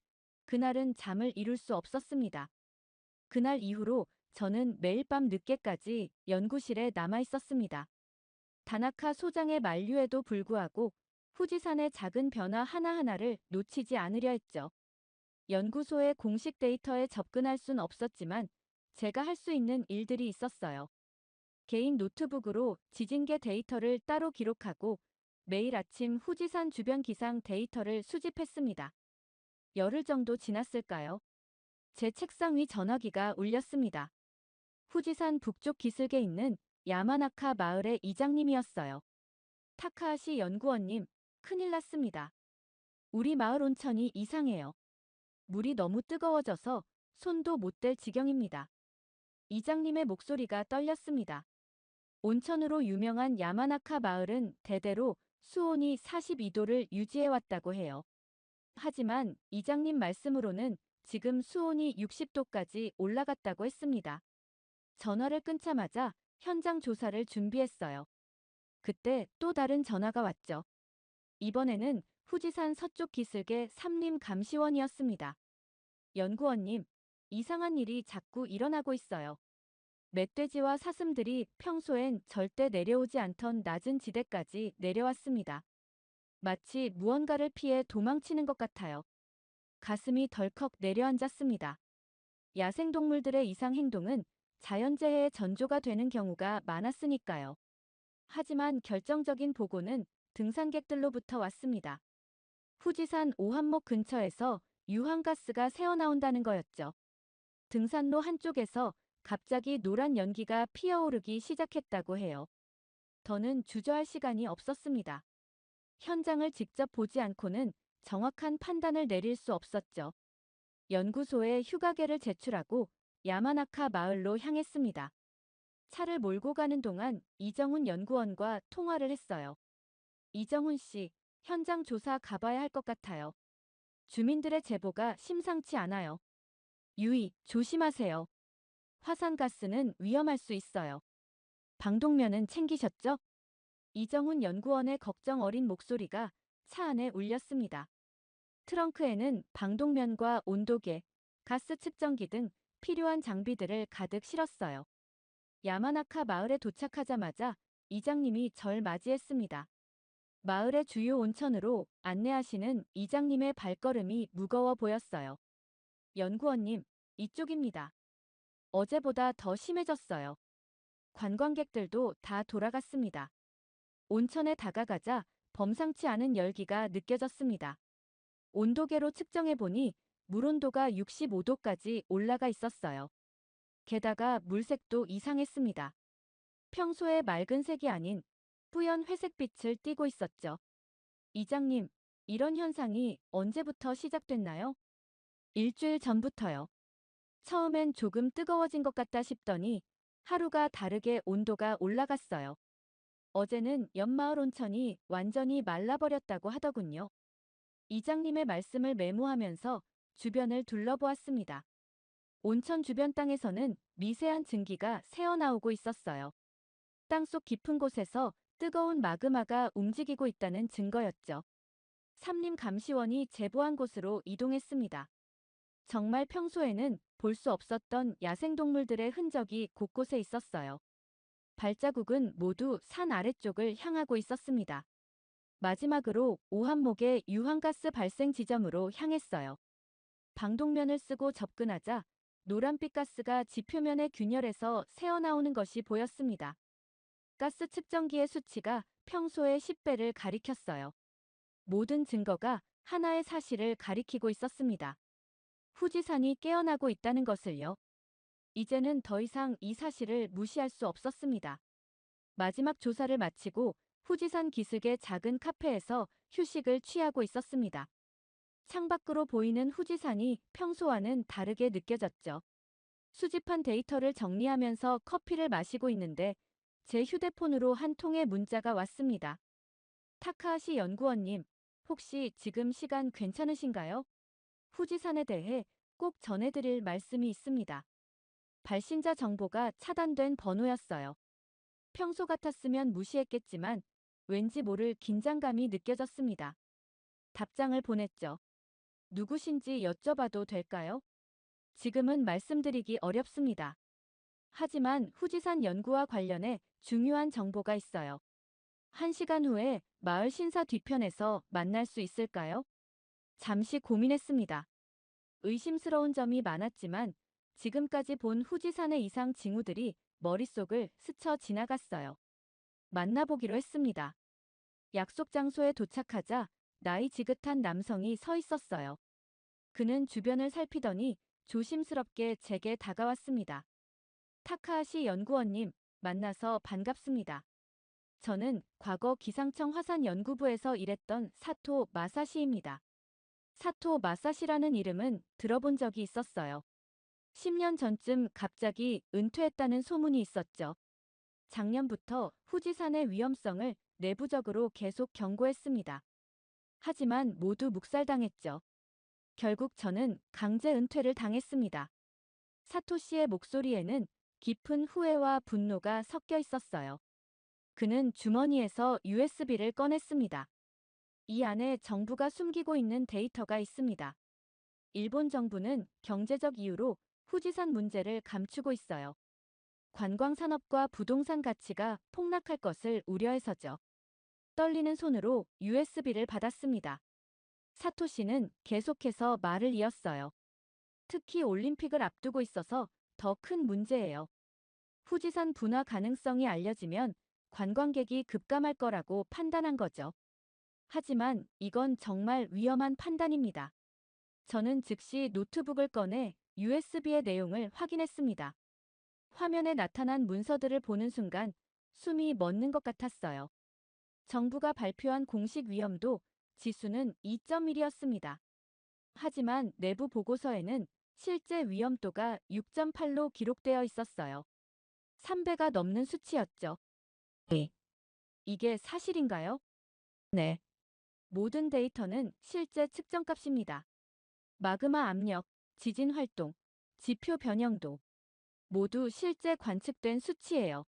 그날은 잠을 이룰 수 없었습니다. 그날 이후로 저는 매일 밤 늦게까지 연구실에 남아 있었습니다. 다나카 소장의 만류에도 불구하고 후지산의 작은 변화 하나하나를 놓치지 않으려 했죠. 연구소의 공식 데이터에 접근할 순 없었지만 제가 할 수 있는 일들이 있었어요. 개인 노트북으로 지진계 데이터를 따로 기록하고 매일 아침 후지산 주변 기상 데이터를 수집했습니다. 열흘 정도 지났을까요? 제 책상 위 전화기가 울렸습니다. 후지산 북쪽 기슭에 있는 야마나카 마을의 이장님이었어요. 타카하시 연구원님, 큰일 났습니다. 우리 마을 온천이 이상해요. 물이 너무 뜨거워져서 손도 못 댈 지경입니다. 이장님의 목소리가 떨렸습니다. 온천으로 유명한 야마나카 마을은 대대로 수온이 42도를 유지해왔다고 해요. 하지만 이장님 말씀으로는 지금 수온이 60도까지 올라갔다고 했습니다. 전화를 끊자마자 현장 조사를 준비했어요. 그때 또 다른 전화가 왔죠. 이번에는 후지산 서쪽 기슭의 삼림 감시원이었습니다. 연구원님, 이상한 일이 자꾸 일어나고 있어요. 멧돼지와 사슴들이 평소엔 절대 내려오지 않던 낮은 지대까지 내려왔습니다. 마치 무언가를 피해 도망치는 것 같아요. 가슴이 덜컥 내려앉았습니다. 야생동물들의 이상 행동은 자연재해의 전조가 되는 경우가 많았으니까요. 하지만 결정적인 보고는 등산객들로부터 왔습니다. 후지산 오한목 근처에서 유황가스가 새어나온다는 거였죠. 등산로 한쪽에서 갑자기 노란 연기가 피어오르기 시작했다고 해요. 더는 주저할 시간이 없었습니다. 현장을 직접 보지 않고는 정확한 판단을 내릴 수 없었죠. 연구소에 휴가계를 제출하고 야마나카 마을로 향했습니다. 차를 몰고 가는 동안 이정훈 연구원과 통화를 했어요. 이정훈 씨, 현장 조사 가봐야 할 것 같아요. 주민들의 제보가 심상치 않아요. 유의, 조심하세요. 화산가스는 위험할 수 있어요. 방독면은 챙기셨죠? 이정훈 연구원의 걱정 어린 목소리가 차 안에 울렸습니다. 트렁크에는 방독면과 온도계, 가스 측정기 등 필요한 장비들을 가득 실었어요. 야마나카 마을에 도착하자마자 이장님이 절 맞이했습니다. 마을의 주요 온천으로 안내하시는 이장님의 발걸음이 무거워 보였어요. 연구원님, 이쪽입니다. 어제보다 더 심해졌어요. 관광객들도 다 돌아갔습니다. 온천에 다가가자 범상치 않은 열기가 느껴졌습니다. 온도계로 측정해보니 물 온도가 65도까지 올라가 있었어요. 게다가 물색도 이상했습니다. 평소의 맑은 색이 아닌 뿌연 회색빛을 띠고 있었죠. 이장님, 이런 현상이 언제부터 시작됐나요? 일주일 전부터요. 처음엔 조금 뜨거워진 것 같다 싶더니 하루가 다르게 온도가 올라갔어요. 어제는 옆마을 온천이 완전히 말라버렸다고 하더군요. 이장님의 말씀을 메모하면서 주변을 둘러보았습니다. 온천 주변 땅에서는 미세한 증기가 새어나오고 있었어요. 땅속 깊은 곳에서 뜨거운 마그마가 움직이고 있다는 증거였죠. 삼림 감시원이 제보한 곳으로 이동했습니다. 정말 평소에는 볼 수 없었던 야생동물들의 흔적이 곳곳에 있었어요. 발자국은 모두 산 아래쪽을 향하고 있었습니다. 마지막으로 오한목의 유황가스 발생 지점으로 향했어요. 방독면을 쓰고 접근하자 노란빛 가스가 지표면의 균열에서 새어나오는 것이 보였습니다. 가스 측정기의 수치가 평소의 10배를 가리켰어요. 모든 증거가 하나의 사실을 가리키고 있었습니다. 후지산이 깨어나고 있다는 것을요. 이제는 더 이상 이 사실을 무시할 수 없었습니다. 마지막 조사를 마치고 후지산 기슭의 작은 카페에서 휴식을 취하고 있었습니다. 창밖으로 보이는 후지산이 평소와는 다르게 느껴졌죠. 수집한 데이터를 정리하면서 커피를 마시고 있는데 제 휴대폰으로 한 통의 문자가 왔습니다. 타카하시 연구원님, 혹시 지금 시간 괜찮으신가요? 후지산에 대해 꼭 전해드릴 말씀이 있습니다. 발신자 정보가 차단된 번호였어요. 평소 같았으면 무시했겠지만 왠지 모를 긴장감이 느껴졌습니다. 답장을 보냈죠. 누구신지 여쭤봐도 될까요? 지금은 말씀드리기 어렵습니다. 하지만 후지산 연구와 관련해 중요한 정보가 있어요. 1시간 후에 마을 신사 뒤편에서 만날 수 있을까요? 잠시 고민했습니다. 의심스러운 점이 많았지만 지금까지 본 후지산의 이상 징후들이 머릿속을 스쳐 지나갔어요. 만나보기로 했습니다. 약속 장소에 도착하자 나이 지긋한 남성이 서 있었어요. 그는 주변을 살피더니 조심스럽게 제게 다가왔습니다. 타카하시 연구원님, 만나서 반갑습니다. 저는 과거 기상청 화산연구부에서 일했던 사토 마사시입니다. 사토 마사시라는 이름은 들어본 적이 있었어요. 10년 전쯤 갑자기 은퇴했다는 소문이 있었죠. 작년부터 후지산의 위험성을 내부적으로 계속 경고했습니다. 하지만 모두 묵살당했죠. 결국 저는 강제 은퇴를 당했습니다. 사토 씨의 목소리에는 깊은 후회와 분노가 섞여 있었어요. 그는 주머니에서 USB를 꺼냈습니다. 이 안에 정부가 숨기고 있는 데이터가 있습니다. 일본 정부는 경제적 이유로 후지산 문제를 감추고 있어요. 관광산업과 부동산 가치가 폭락할 것을 우려해서죠. 떨리는 손으로 USB를 받았습니다. 사토 씨는 계속해서 말을 이었어요. 특히 올림픽을 앞두고 있어서 더 큰 문제예요. 후지산 분화 가능성이 알려지면 관광객이 급감할 거라고 판단한 거죠. 하지만 이건 정말 위험한 판단입니다. 저는 즉시 노트북을 꺼내 USB의 내용을 확인했습니다. 화면에 나타난 문서들을 보는 순간 숨이 멎는 것 같았어요. 정부가 발표한 공식 위험도 지수는 2.1이었습니다. 하지만 내부 보고서에는 실제 위험도가 6.8로 기록되어 있었어요. 3배가 넘는 수치였죠. 네. 이게 사실인가요? 네. 모든 데이터는 실제 측정값입니다. 마그마 압력, 지진 활동, 지표 변형도 모두 실제 관측된 수치예요.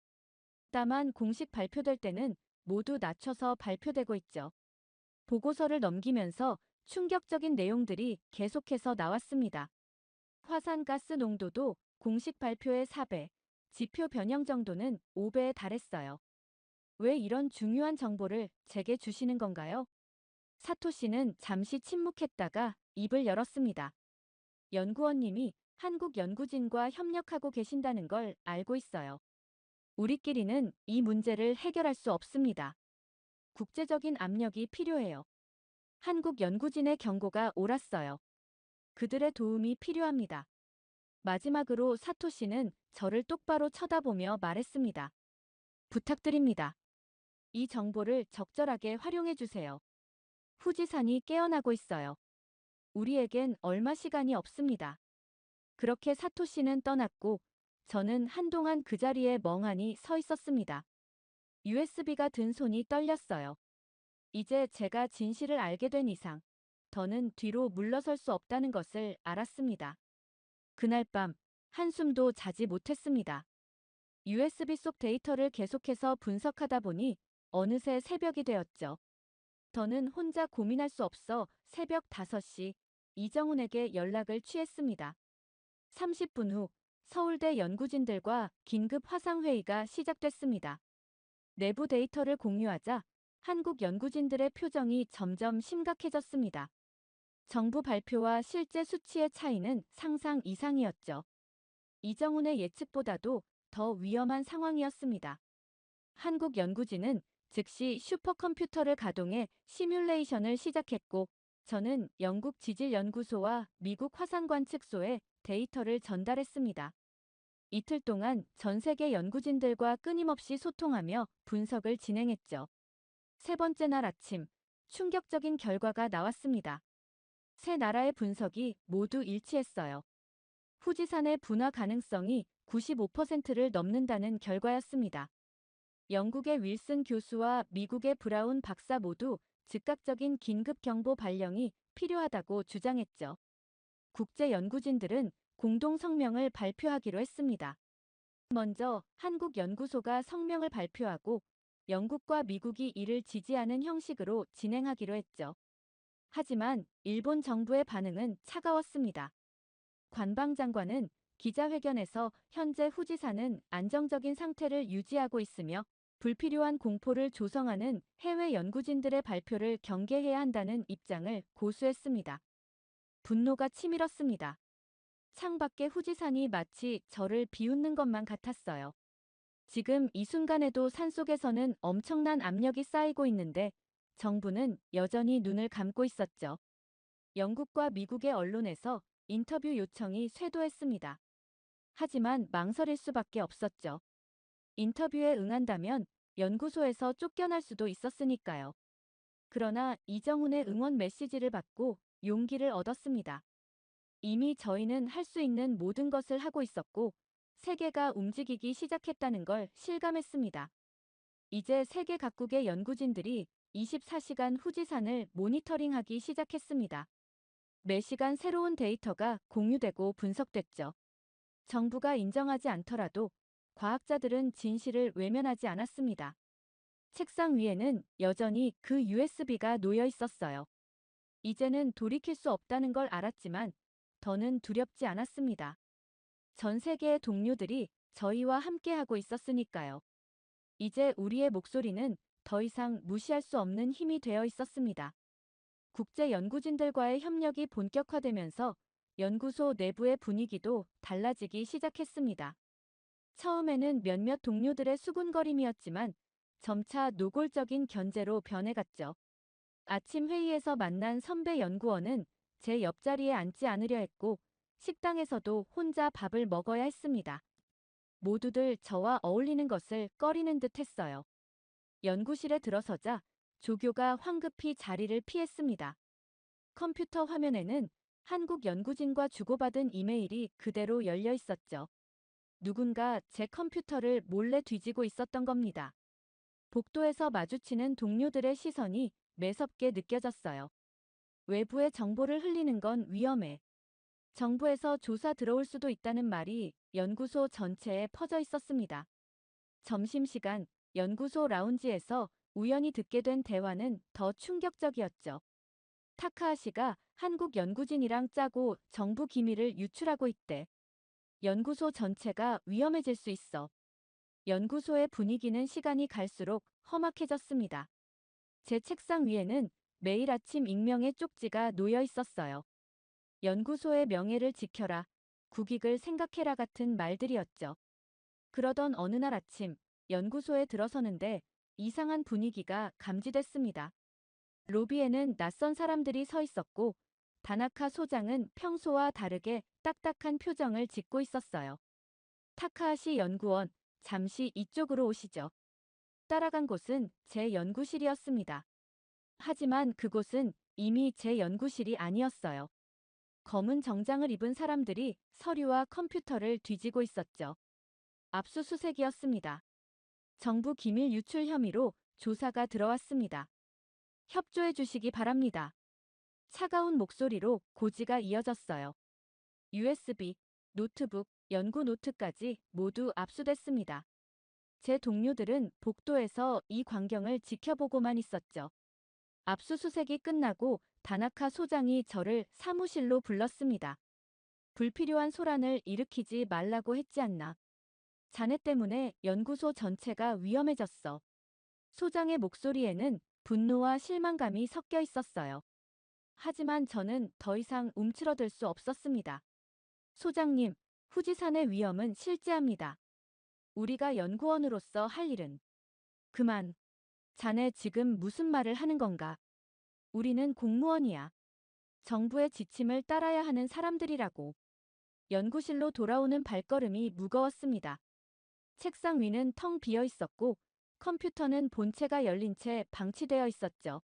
다만 공식 발표될 때는 모두 낮춰서 발표되고 있죠. 보고서를 넘기면서 충격적인 내용들이 계속해서 나왔습니다. 화산가스 농도도 공식 발표의 4배, 지표 변형 정도는 5배에 달했어요. 왜 이런 중요한 정보를 제게 주시는 건가요? 사토 씨는 잠시 침묵했다가 입을 열었습니다. 연구원님이 한국 연구진과 협력하고 계신다는 걸 알고 있어요. 우리끼리는 이 문제를 해결할 수 없습니다. 국제적인 압력이 필요해요. 한국 연구진의 경고가 옳았어요. 그들의 도움이 필요합니다. 마지막으로 사토 씨는 저를 똑바로 쳐다보며 말했습니다. 부탁드립니다. 이 정보를 적절하게 활용해 주세요. 후지산이 깨어나고 있어요. 우리에겐 얼마 시간이 없습니다. 그렇게 사토 씨는 떠났고 저는 한동안 그 자리에 멍하니 서 있었습니다. USB가 든 손이 떨렸어요. 이제 제가 진실을 알게 된 이상 더는 뒤로 물러설 수 없다는 것을 알았습니다. 그날 밤 한숨도 자지 못했습니다. USB 속 데이터를 계속해서 분석하다 보니 어느새 새벽이 되었죠. 저는 혼자 고민할 수 없어 새벽 5시 이정훈에게 연락을 취했습니다. 30분 후 서울대 연구진들과 긴급 화상회의가 시작됐습니다. 내부 데이터를 공유하자 한국 연구진들의 표정이 점점 심각해졌습니다. 정부 발표와 실제 수치의 차이는 상상 이상이었죠. 이정훈의 예측보다도 더 위험한 상황이었습니다. 한국 연구진은 즉시 슈퍼컴퓨터를 가동해 시뮬레이션을 시작했고 저는 영국 지질연구소와 미국 화산관측소에 데이터를 전달했습니다. 이틀 동안 전 세계 연구진들과 끊임없이 소통하며 분석을 진행했죠. 세 번째 날 아침, 충격적인 결과가 나왔습니다. 세 나라의 분석이 모두 일치했어요. 후지산의 분화 가능성이 95%를 넘는다는 결과였습니다. 영국의 윌슨 교수와 미국의 브라운 박사 모두 즉각적인 긴급 경보 발령이 필요하다고 주장했죠. 국제 연구진들은 공동 성명을 발표하기로 했습니다. 먼저 한국 연구소가 성명을 발표하고 영국과 미국이 이를 지지하는 형식으로 진행하기로 했죠. 하지만 일본 정부의 반응은 차가웠습니다. 관방장관은 기자회견에서 현재 후지산은 안정적인 상태를 유지하고 있으며 불필요한 공포를 조성하는 해외 연구진들의 발표를 경계해야 한다는 입장을 고수했습니다. 분노가 치밀었습니다. 창밖의 후지산이 마치 저를 비웃는 것만 같았어요. 지금 이 순간에도 산속에서는 엄청난 압력이 쌓이고 있는데 정부는 여전히 눈을 감고 있었죠. 영국과 미국의 언론에서 인터뷰 요청이 쇄도했습니다. 하지만 망설일 수밖에 없었죠. 인터뷰에 응한다면 연구소에서 쫓겨날 수도 있었으니까요. 그러나 이정훈의 응원 메시지를 받고 용기를 얻었습니다. 이미 저희는 할 수 있는 모든 것을 하고 있었고 세계가 움직이기 시작했다는 걸 실감했습니다. 이제 세계 각국의 연구진들이 24시간 후지산을 모니터링하기 시작했습니다. 매 시간 새로운 데이터가 공유되고 분석됐죠. 정부가 인정하지 않더라도 과학자들은 진실을 외면하지 않았습니다. 책상 위에는 여전히 그 USB가 놓여 있었어요. 이제는 돌이킬 수 없다는 걸 알았지만 더는 두렵지 않았습니다. 전 세계의 동료들이 저희와 함께하고 있었으니까요. 이제 우리의 목소리는 더 이상 무시할 수 없는 힘이 되어 있었습니다. 국제 연구진들과의 협력이 본격화되면서 연구소 내부의 분위기도 달라지기 시작했습니다. 처음에는 몇몇 동료들의 수군거림이었지만 점차 노골적인 견제로 변해갔죠. 아침 회의에서 만난 선배 연구원은 제 옆자리에 앉지 않으려 했고 식당에서도 혼자 밥을 먹어야 했습니다. 모두들 저와 어울리는 것을 꺼리는 듯 했어요. 연구실에 들어서자 조교가 황급히 자리를 피했습니다. 컴퓨터 화면에는 한국 연구진과 주고받은 이메일이 그대로 열려 있었죠. 누군가 제 컴퓨터를 몰래 뒤지고 있었던 겁니다. 복도에서 마주치는 동료들의 시선이 매섭게 느껴졌어요. 외부의 정보를 흘리는 건 위험해. 정부에서 조사 들어올 수도 있다는 말이 연구소 전체에 퍼져 있었습니다. 점심시간 연구소 라운지에서 우연히 듣게 된 대화는 더 충격적이었죠. 타카하시가 한국 연구진이랑 짜고 정부 기밀을 유출하고 있대. 연구소 전체가 위험해질 수 있어. 연구소의 분위기는 시간이 갈수록 험악해졌습니다. 제 책상 위에는 매일 아침 익명의 쪽지가 놓여 있었어요. 연구소의 명예를 지켜라, 국익을 생각해라 같은 말들이었죠. 그러던 어느 날 아침, 연구소에 들어서는데 이상한 분위기가 감지됐습니다. 로비에는 낯선 사람들이 서 있었고, 다나카 소장은 평소와 다르게 딱딱한 표정을 짓고 있었어요. 타카하시 연구원, 잠시 이쪽으로 오시죠. 따라간 곳은 제 연구실이었습니다. 하지만 그곳은 이미 제 연구실이 아니었어요. 검은 정장을 입은 사람들이 서류와 컴퓨터를 뒤지고 있었죠. 압수수색이었습니다. 정부 기밀 유출 혐의로 조사가 들어왔습니다. 협조해 주시기 바랍니다. 차가운 목소리로 고지가 이어졌어요. USB, 노트북, 연구 노트까지 모두 압수됐습니다. 제 동료들은 복도에서 이 광경을 지켜보고만 있었죠. 압수수색이 끝나고 다나카 소장이 저를 사무실로 불렀습니다. 불필요한 소란을 일으키지 말라고 했지 않나. 자네 때문에 연구소 전체가 위험해졌어. 소장의 목소리에는 분노와 실망감이 섞여 있었어요. 하지만 저는 더 이상 움츠러들 수 없었습니다. 소장님, 후지산의 위험은 실제합니다. 우리가 연구원으로서 할 일은 그만. 자네 지금 무슨 말을 하는 건가? 우리는 공무원이야. 정부의 지침을 따라야 하는 사람들이라고. 연구실로 돌아오는 발걸음이 무거웠습니다. 책상 위는 텅 비어 있었고 컴퓨터는 본체가 열린 채 방치되어 있었죠.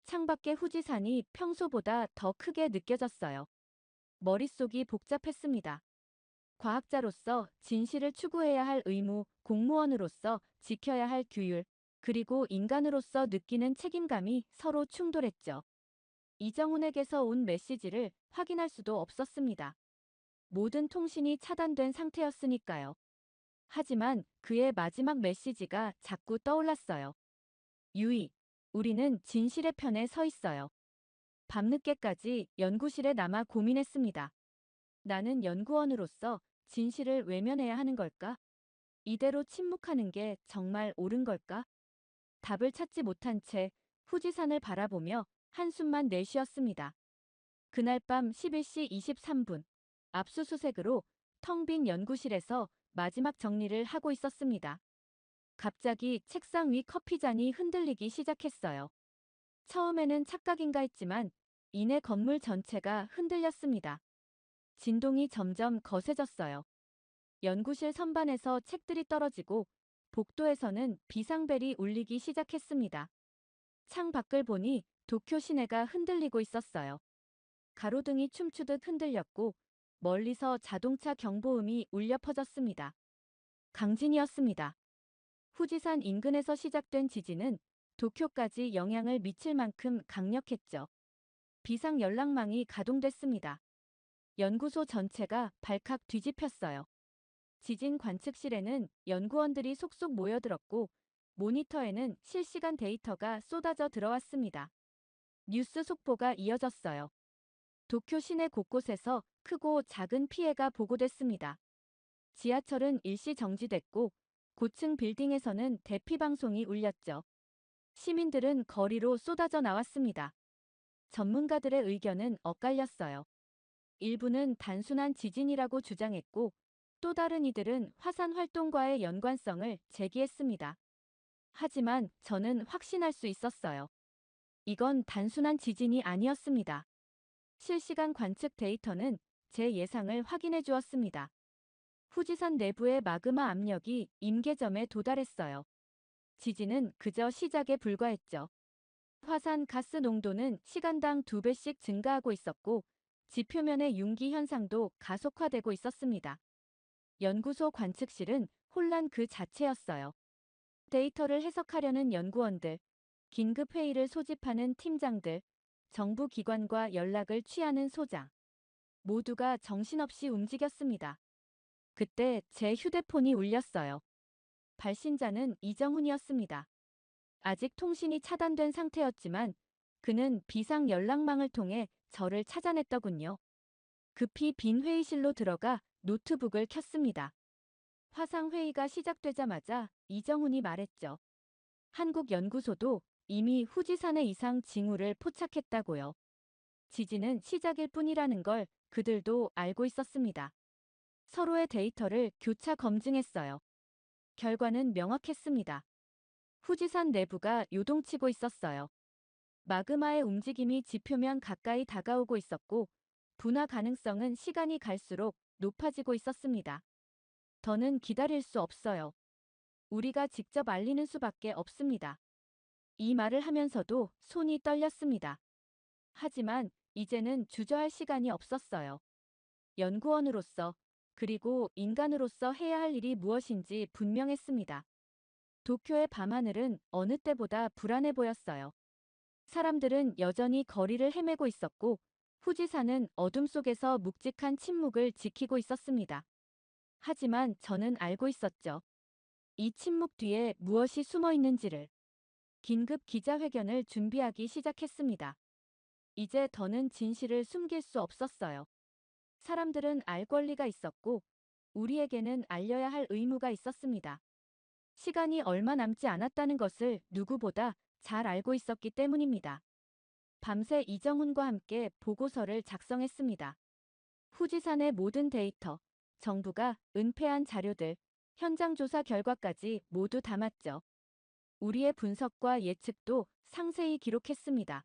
창밖의 후지산이 평소보다 더 크게 느껴졌어요. 머릿속이 복잡했습니다. 과학자로서 진실을 추구해야 할 의무, 공무원으로서 지켜야 할 규율, 그리고 인간으로서 느끼는 책임감이 서로 충돌했죠. 이정훈에게서 온 메시지를 확인할 수도 없었습니다. 모든 통신이 차단된 상태였으니까요. 하지만 그의 마지막 메시지가 자꾸 떠올랐어요. 유이, 우리는 진실의 편에 서 있어요. 밤늦게까지 연구실에 남아 고민했습니다. 나는 연구원으로서 진실을 외면해야 하는 걸까? 이대로 침묵하는 게 정말 옳은 걸까? 답을 찾지 못한 채 후지산을 바라보며 한숨만 내쉬었습니다. 그날 밤 11시 23분, 압수수색으로 텅 빈 연구실에서 마지막 정리를 하고 있었습니다. 갑자기 책상 위 커피잔이 흔들리기 시작했어요. 처음에는 착각인가 했지만 이내 건물 전체가 흔들렸습니다. 진동이 점점 거세졌어요. 연구실 선반에서 책들이 떨어지고 복도에서는 비상벨이 울리기 시작했습니다. 창 밖을 보니 도쿄 시내가 흔들리고 있었어요. 가로등이 춤추듯 흔들렸고 멀리서 자동차 경보음이 울려 퍼졌습니다. 강진이었습니다. 후지산 인근에서 시작된 지진은 도쿄까지 영향을 미칠 만큼 강력했죠. 비상 연락망이 가동됐습니다. 연구소 전체가 발칵 뒤집혔어요. 지진 관측실에는 연구원들이 속속 모여들었고 모니터에는 실시간 데이터가 쏟아져 들어왔습니다. 뉴스 속보가 이어졌어요. 도쿄 시내 곳곳에서 크고 작은 피해가 보고됐습니다. 지하철은 일시 정지됐고 고층 빌딩에서는 대피 방송이 울렸죠. 시민들은 거리로 쏟아져 나왔습니다. 전문가들의 의견은 엇갈렸어요. 일부는 단순한 지진이라고 주장했고 또 다른 이들은 화산 활동과의 연관성을 제기했습니다. 하지만 저는 확신할 수 있었어요. 이건 단순한 지진이 아니었습니다. 실시간 관측 데이터는 제 예상을 확인해 주었습니다. 후지산 내부의 마그마 압력이 임계점에 도달했어요. 지진은 그저 시작에 불과했죠. 화산 가스 농도는 시간당 2배씩 증가하고 있었고 지표면의 융기 현상도 가속화되고 있었습니다. 연구소 관측실은 혼란 그 자체였어요. 데이터를 해석하려는 연구원들, 긴급 회의를 소집하는 팀장들, 정부 기관과 연락을 취하는 소장. 모두가 정신없이 움직였습니다. 그때 제 휴대폰이 울렸어요. 발신자는 이정훈이었습니다. 아직 통신이 차단된 상태였지만 그는 비상 연락망을 통해 저를 찾아냈더군요. 급히 빈 회의실로 들어가 노트북을 켰습니다. 화상회의가 시작되자마자 이정훈이 말했죠. 한국 연구소도 이미 후지산의 이상 징후를 포착했다고요. 지진은 시작일 뿐이라는 걸 그들도 알고 있었습니다. 서로의 데이터를 교차 검증했어요. 결과는 명확했습니다. 후지산 내부가 요동치고 있었어요. 마그마의 움직임이 지표면 가까이 다가오고 있었고 분화 가능성은 시간이 갈수록 높아지고 있었습니다. 더는 기다릴 수 없어요. 우리가 직접 알리는 수밖에 없습니다. 이 말을 하면서도 손이 떨렸습니다. 하지만 이제는 주저할 시간이 없었어요. 연구원으로서 그리고 인간으로서 해야 할 일이 무엇인지 분명했습니다. 도쿄의 밤하늘은 어느 때보다 불안해 보였어요. 사람들은 여전히 거리를 헤매고 있었고 후지산은 어둠 속에서 묵직한 침묵을 지키고 있었습니다. 하지만 저는 알고 있었죠. 이 침묵 뒤에 무엇이 숨어 있는지를. 긴급 기자회견을 준비하기 시작했습니다. 이제 더는 진실을 숨길 수 없었어요. 사람들은 알 권리가 있었고 우리에게는 알려야 할 의무가 있었습니다. 시간이 얼마 남지 않았다는 것을 누구보다 잘 알고 있었기 때문입니다. 밤새 이정훈과 함께 보고서를 작성했습니다. 후지산의 모든 데이터, 정부가 은폐한 자료들, 현장 조사 결과까지 모두 담았죠. 우리의 분석과 예측도 상세히 기록했습니다.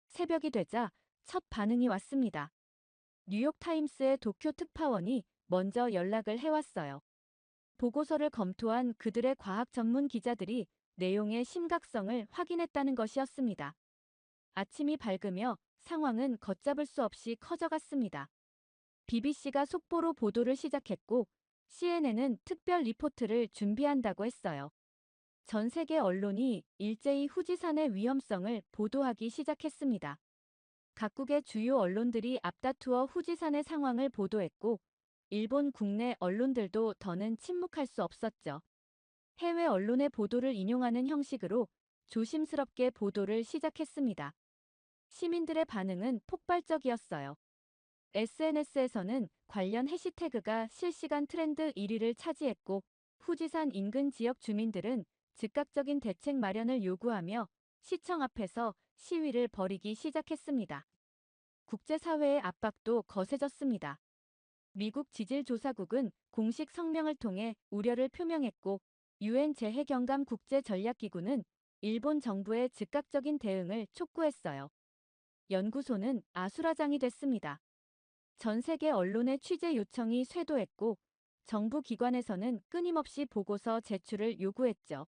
새벽이 되자 첫 반응이 왔습니다. 뉴욕타임스의 도쿄 특파원이 먼저 연락을 해왔어요. 보고서를 검토한 그들의 과학 전문 기자들이 내용의 심각성을 확인했다는 것이었습니다. 아침이 밝으며 상황은 걷잡을 수 없이 커져갔습니다. BBC가 속보로 보도를 시작했고 CNN은 특별 리포트를 준비한다고 했어요. 전 세계 언론이 일제히 후지산의 위험성을 보도하기 시작했습니다. 각국의 주요 언론들이 앞다투어 후지산의 상황을 보도했고 일본 국내 언론들도 더는 침묵할 수 없었죠. 해외 언론의 보도를 인용하는 형식으로 조심스럽게 보도를 시작했습니다. 시민들의 반응은 폭발적이었어요. SNS에서는 관련 해시태그가 실시간 트렌드 1위를 차지했고 후지산 인근 지역 주민들은 즉각적인 대책 마련을 요구하며 시청 앞에서 시위를 벌이기 시작했습니다. 국제사회의 압박도 거세졌습니다. 미국 지질조사국은 공식 성명을 통해 우려를 표명했고, 유엔 재해경감 국제전략기구는 일본 정부의 즉각적인 대응을 촉구했어요. 연구소는 아수라장이 됐습니다. 전 세계 언론의 취재 요청이 쇄도했고, 정부 기관에서는 끊임없이 보고서 제출을 요구했죠.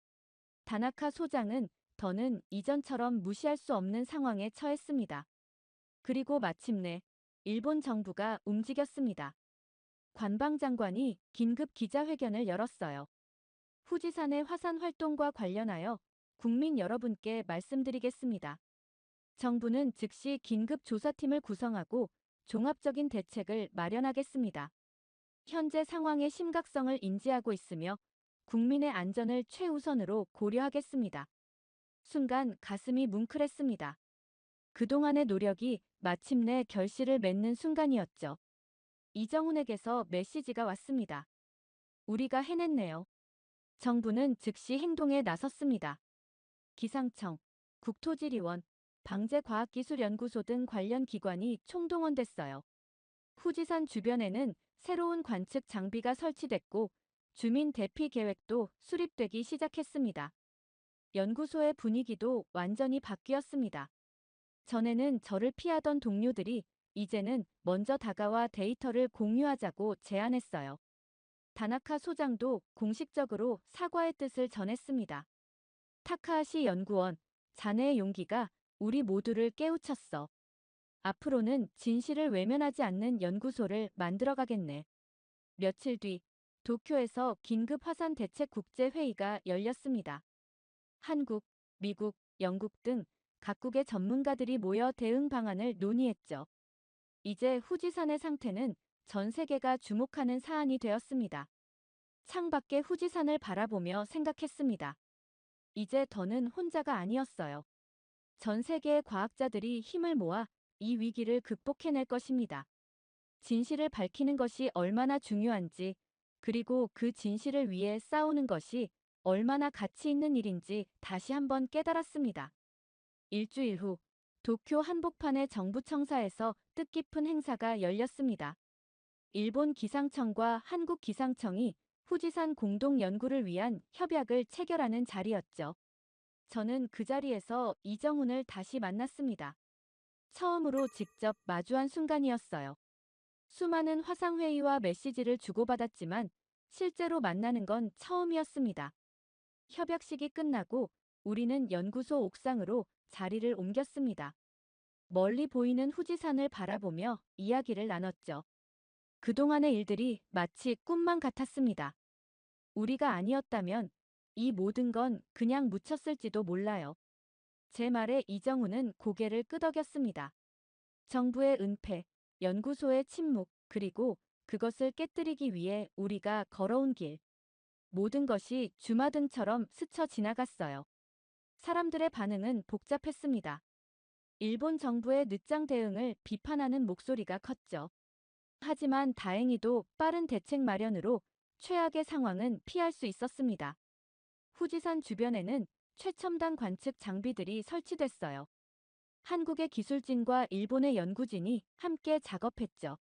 다나카 소장은 더는 이전처럼 무시할 수 없는 상황에 처했습니다. 그리고 마침내 일본 정부가 움직였습니다. 관방장관이 긴급 기자회견을 열었어요. 후지산의 화산 활동과 관련하여 국민 여러분께 말씀드리겠습니다. 정부는 즉시 긴급 조사팀을 구성하고 종합적인 대책을 마련하겠습니다. 현재 상황의 심각성을 인지하고 있으며 국민의 안전을 최우선으로 고려하겠습니다. 순간 가슴이 뭉클했습니다. 그동안의 노력이 마침내 결실을 맺는 순간이었죠. 이정훈에게서 메시지가 왔습니다. 우리가 해냈네요. 정부는 즉시 행동에 나섰습니다. 기상청, 국토지리원, 방재과학기술연구소 등 관련 기관이 총동원됐어요. 후지산 주변에는 새로운 관측 장비가 설치됐고 주민 대피 계획도 수립되기 시작했습니다. 연구소의 분위기도 완전히 바뀌었습니다. 전에는 저를 피하던 동료들이 이제는 먼저 다가와 데이터를 공유하자고 제안했어요. 다나카 소장도 공식적으로 사과의 뜻을 전했습니다. 타카하시 연구원, 자네의 용기가 우리 모두를 깨우쳤어. 앞으로는 진실을 외면하지 않는 연구소를 만들어가겠네. 며칠 뒤 도쿄에서 긴급 화산 대책 국제회의가 열렸습니다. 한국, 미국, 영국 등 각국의 전문가들이 모여 대응 방안을 논의했죠. 이제 후지산의 상태는 전 세계가 주목하는 사안이 되었습니다. 창밖의 후지산을 바라보며 생각했습니다. 이제 더는 혼자가 아니었어요. 전 세계의 과학자들이 힘을 모아 이 위기를 극복해낼 것입니다. 진실을 밝히는 것이 얼마나 중요한지, 그리고 그 진실을 위해 싸우는 것이 얼마나 가치 있는 일인지 다시 한번 깨달았습니다. 일주일 후 도쿄 한복판의 정부청사에서 뜻깊은 행사가 열렸습니다. 일본 기상청과 한국 기상청이 후지산 공동 연구를 위한 협약을 체결하는 자리였죠. 저는 그 자리에서 이정훈을 다시 만났습니다. 처음으로 직접 마주한 순간이었어요. 수많은 화상회의와 메시지를 주고받았지만 실제로 만나는 건 처음이었습니다. 협약식이 끝나고 우리는 연구소 옥상으로 자리를 옮겼습니다. 멀리 보이는 후지산을 바라보며 이야기를 나눴죠. 그동안의 일들이 마치 꿈만 같았습니다. 우리가 아니었다면 이 모든 건 그냥 묻혔을지도 몰라요. 제 말에 이정훈은 고개를 끄덕였습니다. 정부의 은폐, 연구소의 침묵, 그리고 그것을 깨뜨리기 위해 우리가 걸어온 길. 모든 것이 주마등처럼 스쳐 지나갔어요. 사람들의 반응은 복잡했습니다. 일본 정부의 늦장 대응을 비판하는 목소리가 컸죠. 하지만 다행히도 빠른 대책 마련으로 최악의 상황은 피할 수 있었습니다. 후지산 주변에는 최첨단 관측 장비들이 설치됐어요. 한국의 기술진과 일본의 연구진이 함께 작업했죠.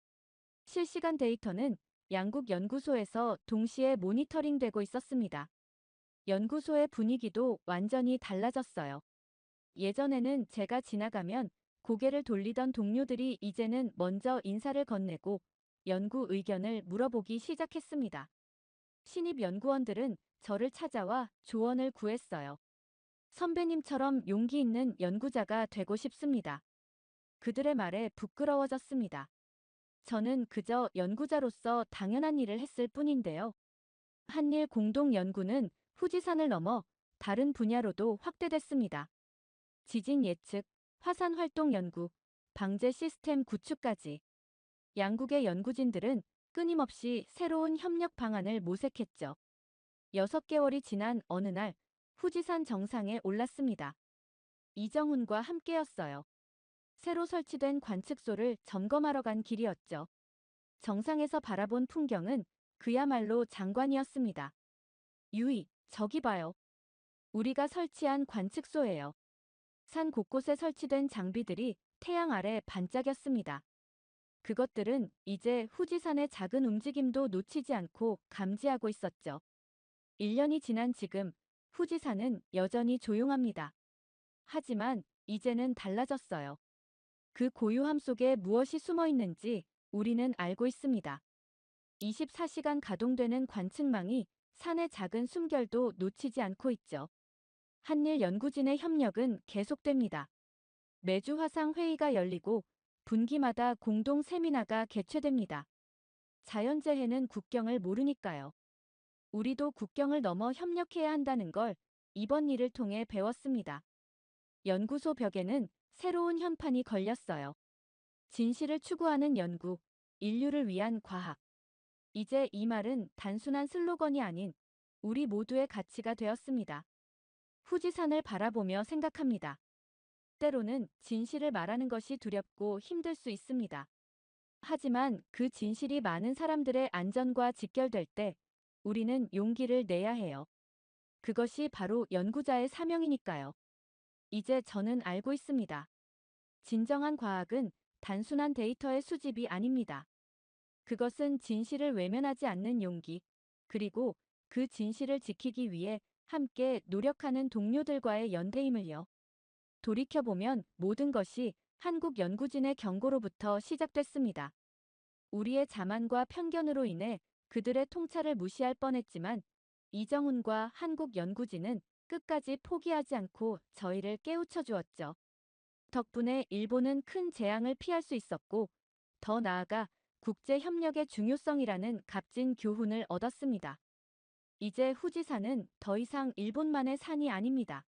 실시간 데이터는 양국 연구소에서 동시에 모니터링되고 있었습니다. 연구소의 분위기도 완전히 달라졌어요. 예전에는 제가 지나가면 고개를 돌리던 동료들이 이제는 먼저 인사를 건네고 연구 의견을 물어보기 시작했습니다. 신입 연구원들은 저를 찾아와 조언을 구했어요. 선배님처럼 용기 있는 연구자가 되고 싶습니다. 그들의 말에 부끄러워졌습니다. 저는 그저 연구자로서 당연한 일을 했을 뿐인데요. 한일 공동 연구는 후지산을 넘어 다른 분야로도 확대됐습니다. 지진 예측, 화산 활동 연구, 방제 시스템 구축까지. 양국의 연구진들은 끊임없이 새로운 협력 방안을 모색했죠. 6개월이 지난 어느 날 후지산 정상에 올랐습니다. 이정훈과 함께였어요. 새로 설치된 관측소를 점검하러 간 길이었죠. 정상에서 바라본 풍경은 그야말로 장관이었습니다. 유이, 저기 봐요. 우리가 설치한 관측소예요. 산 곳곳에 설치된 장비들이 태양 아래 반짝였습니다. 그것들은 이제 후지산의 작은 움직임도 놓치지 않고 감지하고 있었죠. 1년이 지난 지금 후지산은 여전히 조용합니다. 하지만 이제는 달라졌어요. 그 고요함 속에 무엇이 숨어 있는지 우리는 알고 있습니다. 24시간 가동되는 관측망이 산의 작은 숨결도 놓치지 않고 있죠. 한일 연구진의 협력은 계속됩니다. 매주 화상 회의가 열리고 분기마다 공동 세미나가 개최됩니다. 자연재해는 국경을 모르니까요. 우리도 국경을 넘어 협력해야 한다는 걸 이번 일을 통해 배웠습니다. 연구소 벽에는 새로운 현판이 걸렸어요. 진실을 추구하는 연구, 인류를 위한 과학. 이제 이 말은 단순한 슬로건이 아닌 우리 모두의 가치가 되었습니다. 후지산을 바라보며 생각합니다. 때로는 진실을 말하는 것이 두렵고 힘들 수 있습니다. 하지만 그 진실이 많은 사람들의 안전과 직결될 때 우리는 용기를 내야 해요. 그것이 바로 연구자의 사명이니까요. 이제 저는 알고 있습니다. 진정한 과학은 단순한 데이터의 수집이 아닙니다. 그것은 진실을 외면하지 않는 용기, 그리고 그 진실을 지키기 위해 함께 노력하는 동료들과의 연대임을요. 돌이켜보면 모든 것이 한국 연구진의 경고로부터 시작됐습니다. 우리의 자만과 편견으로 인해 그들의 통찰을 무시할 뻔했지만 이정훈과 한국 연구진은 끝까지 포기하지 않고 저희를 깨우쳐 주었죠. 덕분에 일본은 큰 재앙을 피할 수 있었고 더 나아가 국제 협력의 중요성이라는 값진 교훈을 얻었습니다. 이제 후지산은 더 이상 일본만의 산이 아닙니다.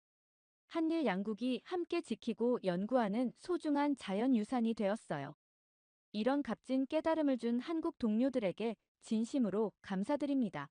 한일 양국이 함께 지키고 연구하는 소중한 자연유산이 되었어요. 이런 값진 깨달음을 준 한국 동료들에게 진심으로 감사드립니다.